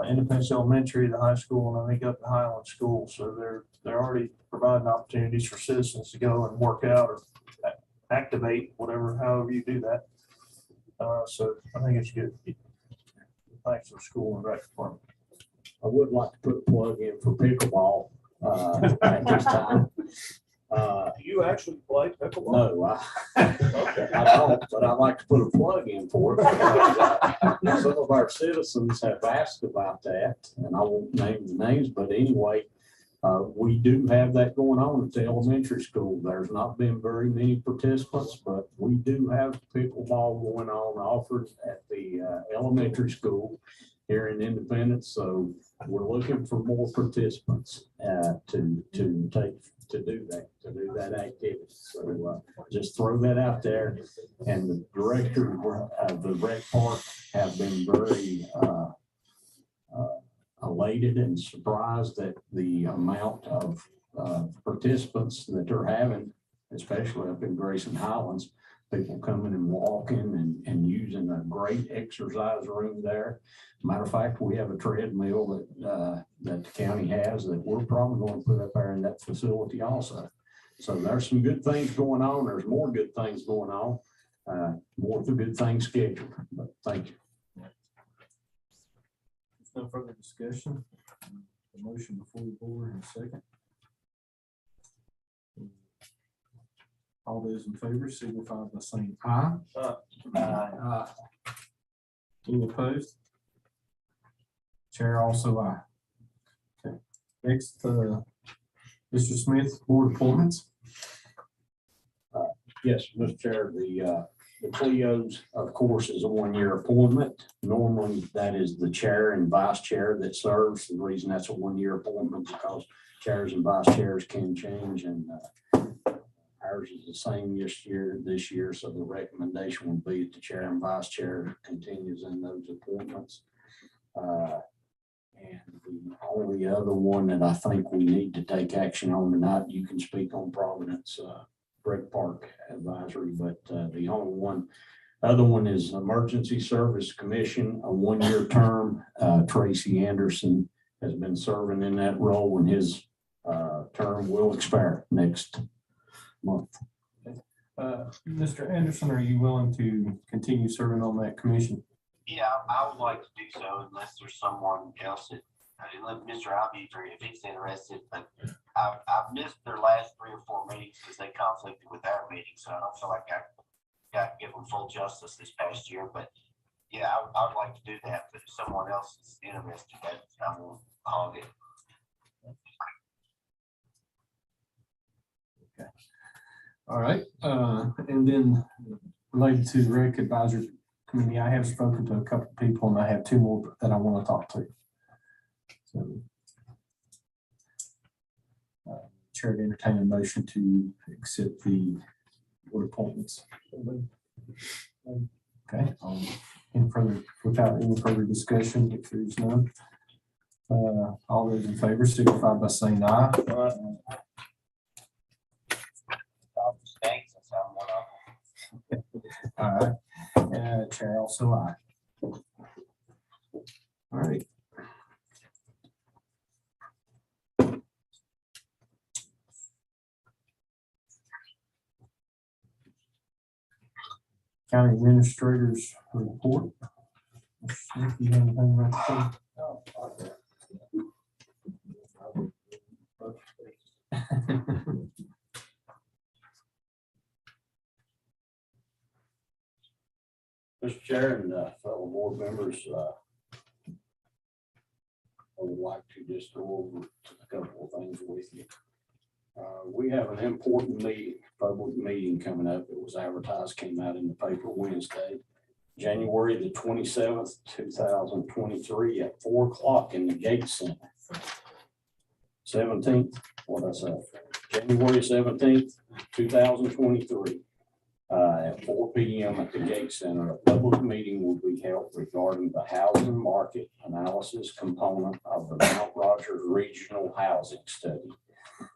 Independence Elementary, the high school, and I think up at Highland School. So they're already providing opportunities for citizens to go and work out or activate, however you do that. So I think it's good. Thanks to the school and rec department. I would like to put a plug in for pickleball at this time. Do you actually play pickleball? No, I don't, but I'd like to put a plug in for it. Because, some of our citizens have asked about that, and I won't name the names, but anyway, we do have that going on at the elementary school. There's not been very many participants, but we do have pickleball going on offered at the elementary school here in Independence. So we're looking for more participants to do that activity. So just throw that out there. And the director of the rec park have been very elated and surprised at the amount of participants that they're having, especially up in Grayson Highlands. People coming and walking and using a great exercise room there. Matter of fact, we have a treadmill that the county has that we're probably going to put up there in that facility also. So there's some good things going on. There's more good things going on. More of the good things scheduled. But thank you. There's no further discussion. The motion before the board in a second. All those in favor signify by saying aye. Aye. Any opposed? Chair also aye. Okay. Next, Mr. Smith, board appointments. Yes, Mr. Chair, the Cleo's, of course, is a one-year appointment. Normally, that is the chair and vice chair that serves. The reason that's a one-year appointment because chairs and vice chairs can change, and ours is the same this year. So the recommendation would be that the chair and vice chair continues in those appointments. And the only other one that I think we need to take action on tonight, you can speak on Providence Rec Park Advisory, but the only other one is Emergency Service Commission, a one-year term. Tracy Anderson has been serving in that role, and his term will expire next month. Mr. Anderson, are you willing to continue serving on that commission? Yeah, I would like to do so unless there's someone else that, Mr. Albury, if he's interested, but I've missed their last 3 or 4 meetings because they conflicted with our meeting, so I don't feel like I got to give them full justice this past year, but yeah, I'd like to do that, but if someone else is interested, I will hog it. All right, and then related to the Rec Advisory Committee, I have spoken to a couple of people and I have 2 more that I want to talk to. So, Chair to entertain a motion to accept the board appointments. Okay, without any further discussion, if there's none. All those in favor signify by saying aye. All right, Chair also aye. All right. County Administrator's report. If you have anything right to say. Mr. Chair and fellow board members, I would like to just go over a couple of things with you. We have an important meeting, public meeting coming up. It was advertised, came out in the paper Wednesday, January the 27th, 2023 at 4 o'clock in the Gate Center. 17th, what I say, January 17th, 2023. At 4 p.m. at the Gate Center, a public meeting will be held regarding the housing market analysis component of the Mount Rogers Regional Housing Study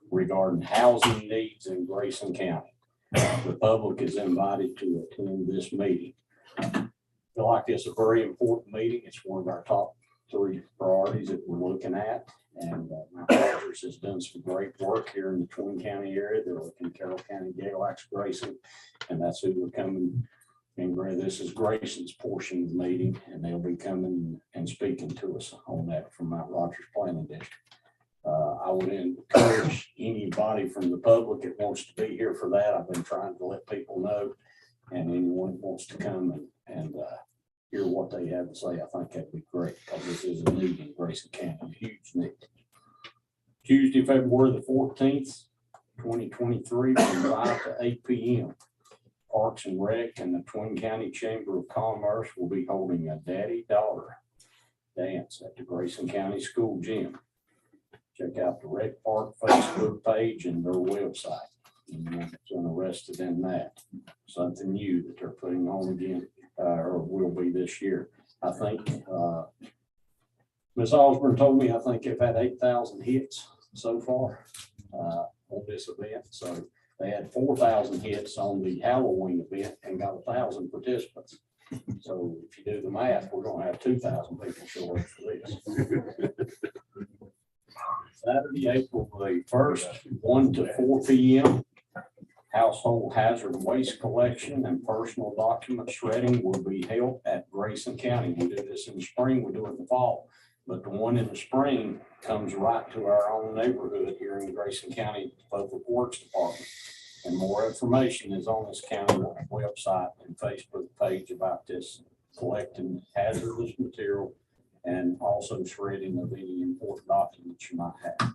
regarding housing needs in Grayson County. The public is invited to attend this meeting. I feel like it's a very important meeting. It's one of our top 3 priorities that we're looking at. And Mount Rogers has done some great work here in the Twin County area. They're looking at Carroll County, Galax, Grayson, and that's who we're coming. And this is Grayson's portion of the meeting, and they'll be coming and speaking to us on that from Mount Rogers Planning District. I would encourage anybody from the public that wants to be here for that. I've been trying to let people know, and anyone who wants to come and hear what they have to say, I think that'd be great, because this is a need in Grayson County, a huge need. Tuesday, February the 14th, 2023, from 5 to 8 p.m. Parks and Rec and the Twin County Chamber of Commerce will be holding a daddy-daughter dance at the Grayson County School Gym. Check out the Rec Park Facebook page and their website. And it's interested in that. Something new that they're putting on again, or will be this year. I think Ms. Osborne told me, I think they've had 8,000 hits so far on this event. So they had 4,000 hits on the Halloween event and got 1,000 participants. So if you do the math, we're going to have 2,000 people show up for this. Saturday, April the 1st, 1 to 4 p.m. Household hazard waste collection and personal document shredding will be held at Grayson County. We do this in the spring, we do it in the fall. But the one in the spring comes right to our own neighborhood here in Grayson County Public Works Department. And more information is on this county website and Facebook page about this collecting hazardous material and also shredding of any important documents you might have.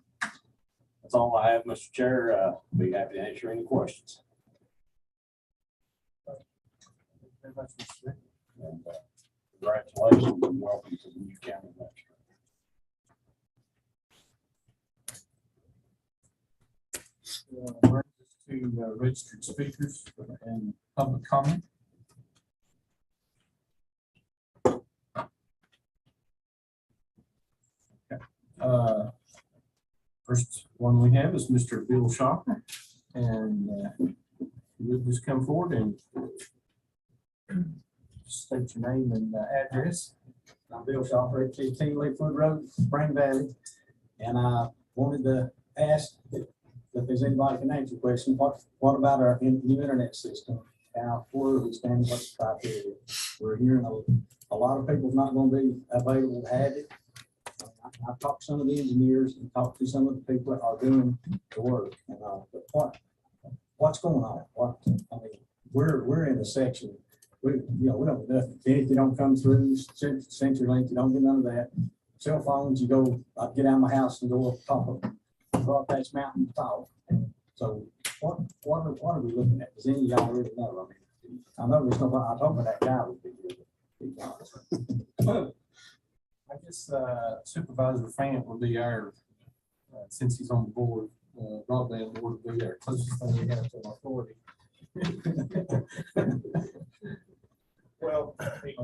That's all I have, Mr. Chair. Be happy to answer any questions. Very much, Mr. Smith. And congratulations and welcome to the new county administrator. Brings us to registered speakers and public comment. First one we have is Mr. Bill Shopper, and you'll just come forward and state your name and address. I'm Bill Shopper at 15 Lakewood Road, Spring Valley, and I wanted to ask if there's anybody can answer the question, what about our new internet system? Where are we standing, what's the criteria? We're hearing a lot of people's not going to be available to have it. I I talked to some of the engineers and talked to some of the people that are doing the work and, but what's going on? I mean, we're in a section, we don't do nothing. If you don't come through CenturyLink, you don't get none of that. Cell phones, I get out of my house and go up that mountain and talk. So what are we looking at? Does any of y'all really know? I mean, I know there's nobody, I told me that guy would be here. To be honest. I guess Supervisor Fant will be our, since he's on the board, broadband board will be our closest thing we have to an authority. Well,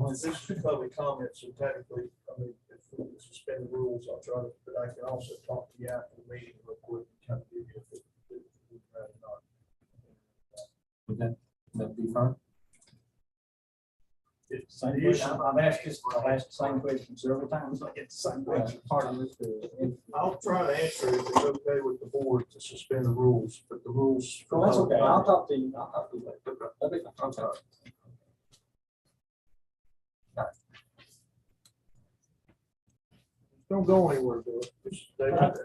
this is public comment, so technically, I mean, if we suspend the rules, I'll try to, but I can also talk to you after the meeting real quick, and kind of give you if we'd rather not. Would that be fine? Same question. I've asked the same question several times. I get the same question. I'll try to answer if it's okay with the board to suspend the rules, but the rules. Well, that's okay. I'll talk to you. I'll talk to you later. That'd be fine. Okay. Don't go anywhere, Bill.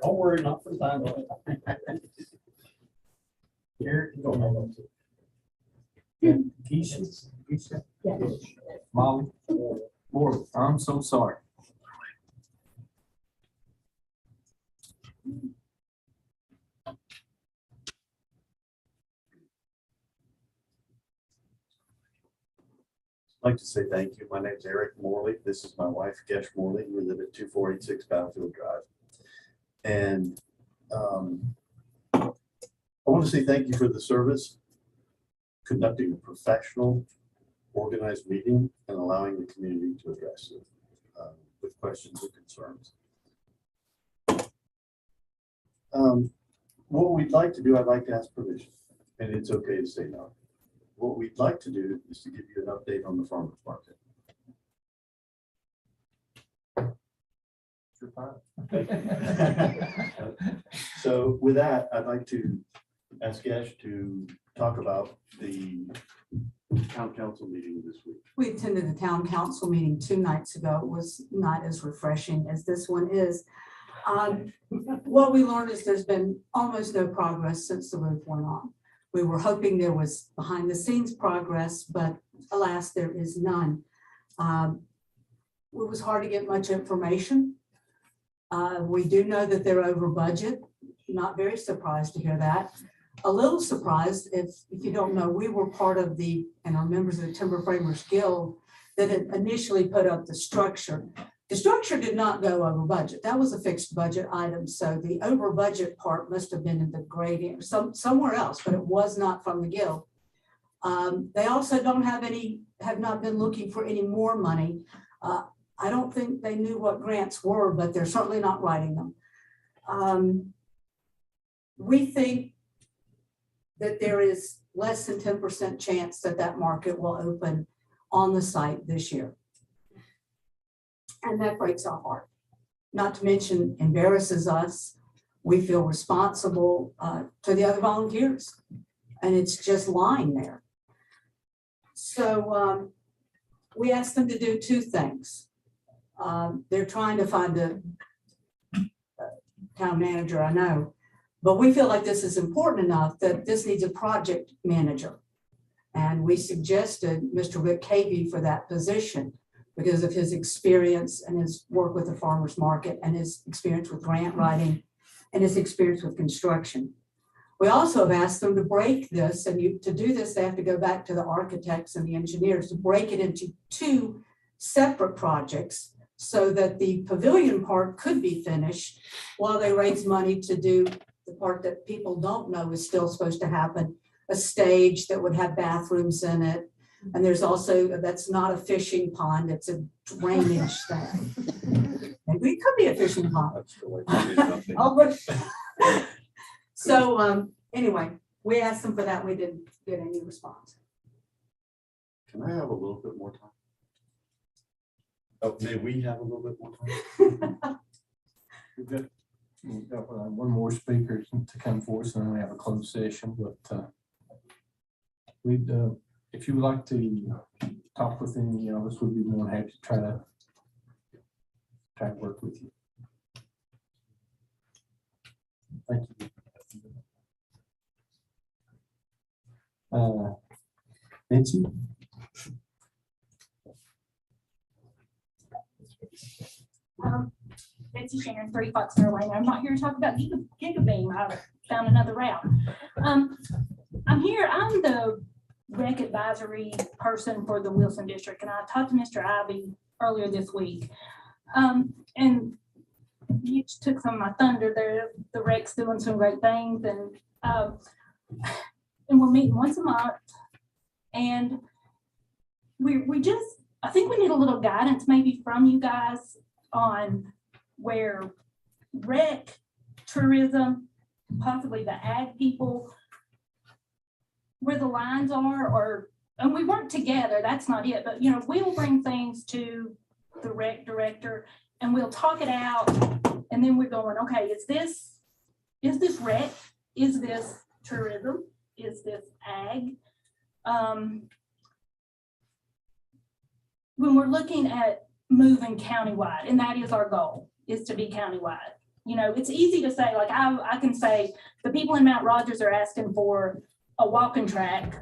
Don't worry, not for the time. Here, you go. Keisha? Molly? Morley, I'm so sorry. I'd like to say thank you. My name is Eric Morley. This is my wife, Gesh Morley. We live at 2486 Battlefield Drive. And I want to say thank you for the service, conducting a professional, organized meeting and allowing the community to address it with questions and concerns. What we'd like to do, I'd like to ask permission, and it's okay to say no. What we'd like to do is to give you an update on the farmers market. So with that, I'd like to ask Gesh to talk about the town council meeting this week. We attended the town council meeting 2 nights ago. It was not as refreshing as this one is. What we learned is there's been almost no progress since the roof went on. We were hoping there was behind the scenes progress, but alas, there is none. It was hard to get much information. We do know that they're over budget. Not very surprised to hear that. A little surprised, if you don't know, we were part of and are members of the Timber Framers Guild that had initially put up the structure. The structure did not go over budget. That was a fixed budget item. So the over budget part must have been in the gradient somewhere else, but it was not from the guild. They also have not been looking for any more money. I don't think they knew what grants were, but they're certainly not writing them. We think that there is less than 10% chance that market will open on the site this year. And that breaks our heart. Not to mention embarrasses us. We feel responsible to the other volunteers, and it's just lying there. So we asked them to do 2 things. They're trying to find a town manager, I know, but we feel like this is important enough that this needs a project manager. And we suggested Mr. Rick Cavey for that position because of his experience and his work with the farmers market and his experience with grant writing and his experience with construction. We also have asked them to break this, and to do this, they have to go back to the architects and the engineers to break it into 2 separate projects so that the pavilion part could be finished while they raise money to do the part that people don't know is still supposed to happen, a stage that would have bathrooms in it. And there's also, that's not a fishing pond, it's a drainage thing. Maybe it could be a fishing pond. So anyway, we asked them for that. We didn't get any response. Can I have a little bit more time? Oh, may we have a little bit more time? We've got one more speaker to come forth, and then we have a closed session. But if you would like to talk with any of us, we'd be more than happy to try to work with you. Nancy? Betsy Sharon, 3 Foxfire Lane. I'm not here to talk about Gigabeam. I found another route. I'm here, I'm the rec advisory person for the Wilson District, and I talked to Mr. Ivy earlier this week. And you took some of my thunder there. The rec's doing some great things, and we're meeting once a month. And we just, I think we need a little guidance maybe from you guys on where rec, tourism, possibly the ag people, where the lines are, and we work together, that's not it, but we'll bring things to the rec director and we'll talk it out, and then we're going, okay, is this rec? Is this tourism? Is this ag? When we're looking at moving countywide, and that is our goal, is to be countywide. It's easy to say, like I can say the people in Mount Rogers are asking for a walking track,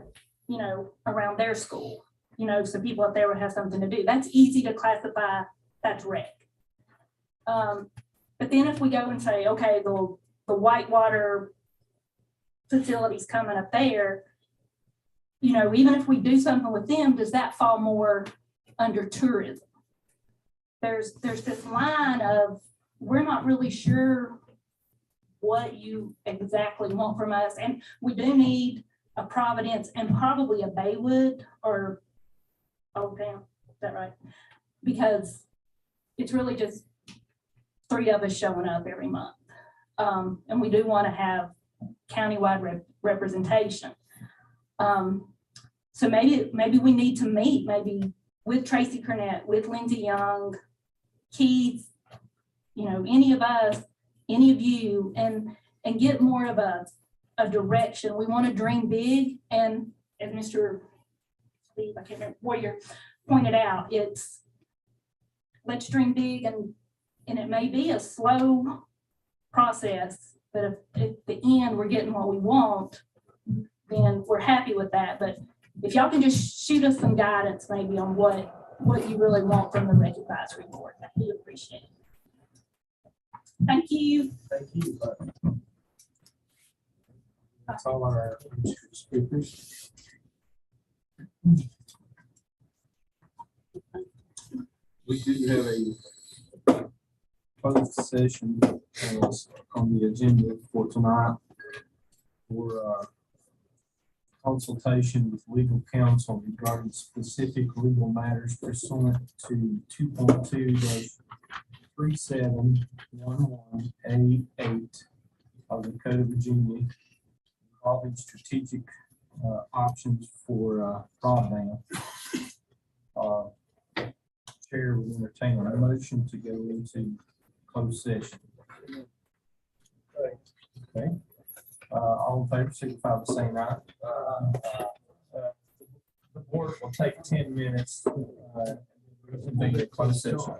around their school, so people up there would have something to do. That's easy to classify, that's rec. But then if we go and say, okay, the whitewater facilities coming up there, even if we do something with them, does that fall more under tourism? There's this line of, we're not really sure what you exactly want from us. And we do need a Providence and probably a Baywood or Old Town, is that right? Because it's really just 3 of us showing up every month. And we do want to have countywide representation. So maybe we need to meet maybe with Tracy Cornett, with Lindsay Young, Keith, any of us, any of you, and get more of a direction. We want to dream big, and as Mr. Steve, I can't remember, Warrior pointed out, it's let's dream big, and it may be a slow process, but if at the end we're getting what we want, then we're happy with that. But if y'all can just shoot us some guidance maybe on what you really want from the rec advisory board, we appreciate it. Thank you. Thank you. That's all our speakers. We do have a closed session on the agenda for tonight for consultation with legal counsel regarding specific legal matters pursuant to 2.2-3711A8 of the Code of Virginia involving strategic options for broadband. Chair will entertain a motion to go into closed session. Okay. All in favor, signify by saying aye. The board will take 10 minutes to convene a closed session.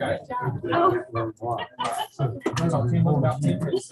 Okay. About 10 minutes.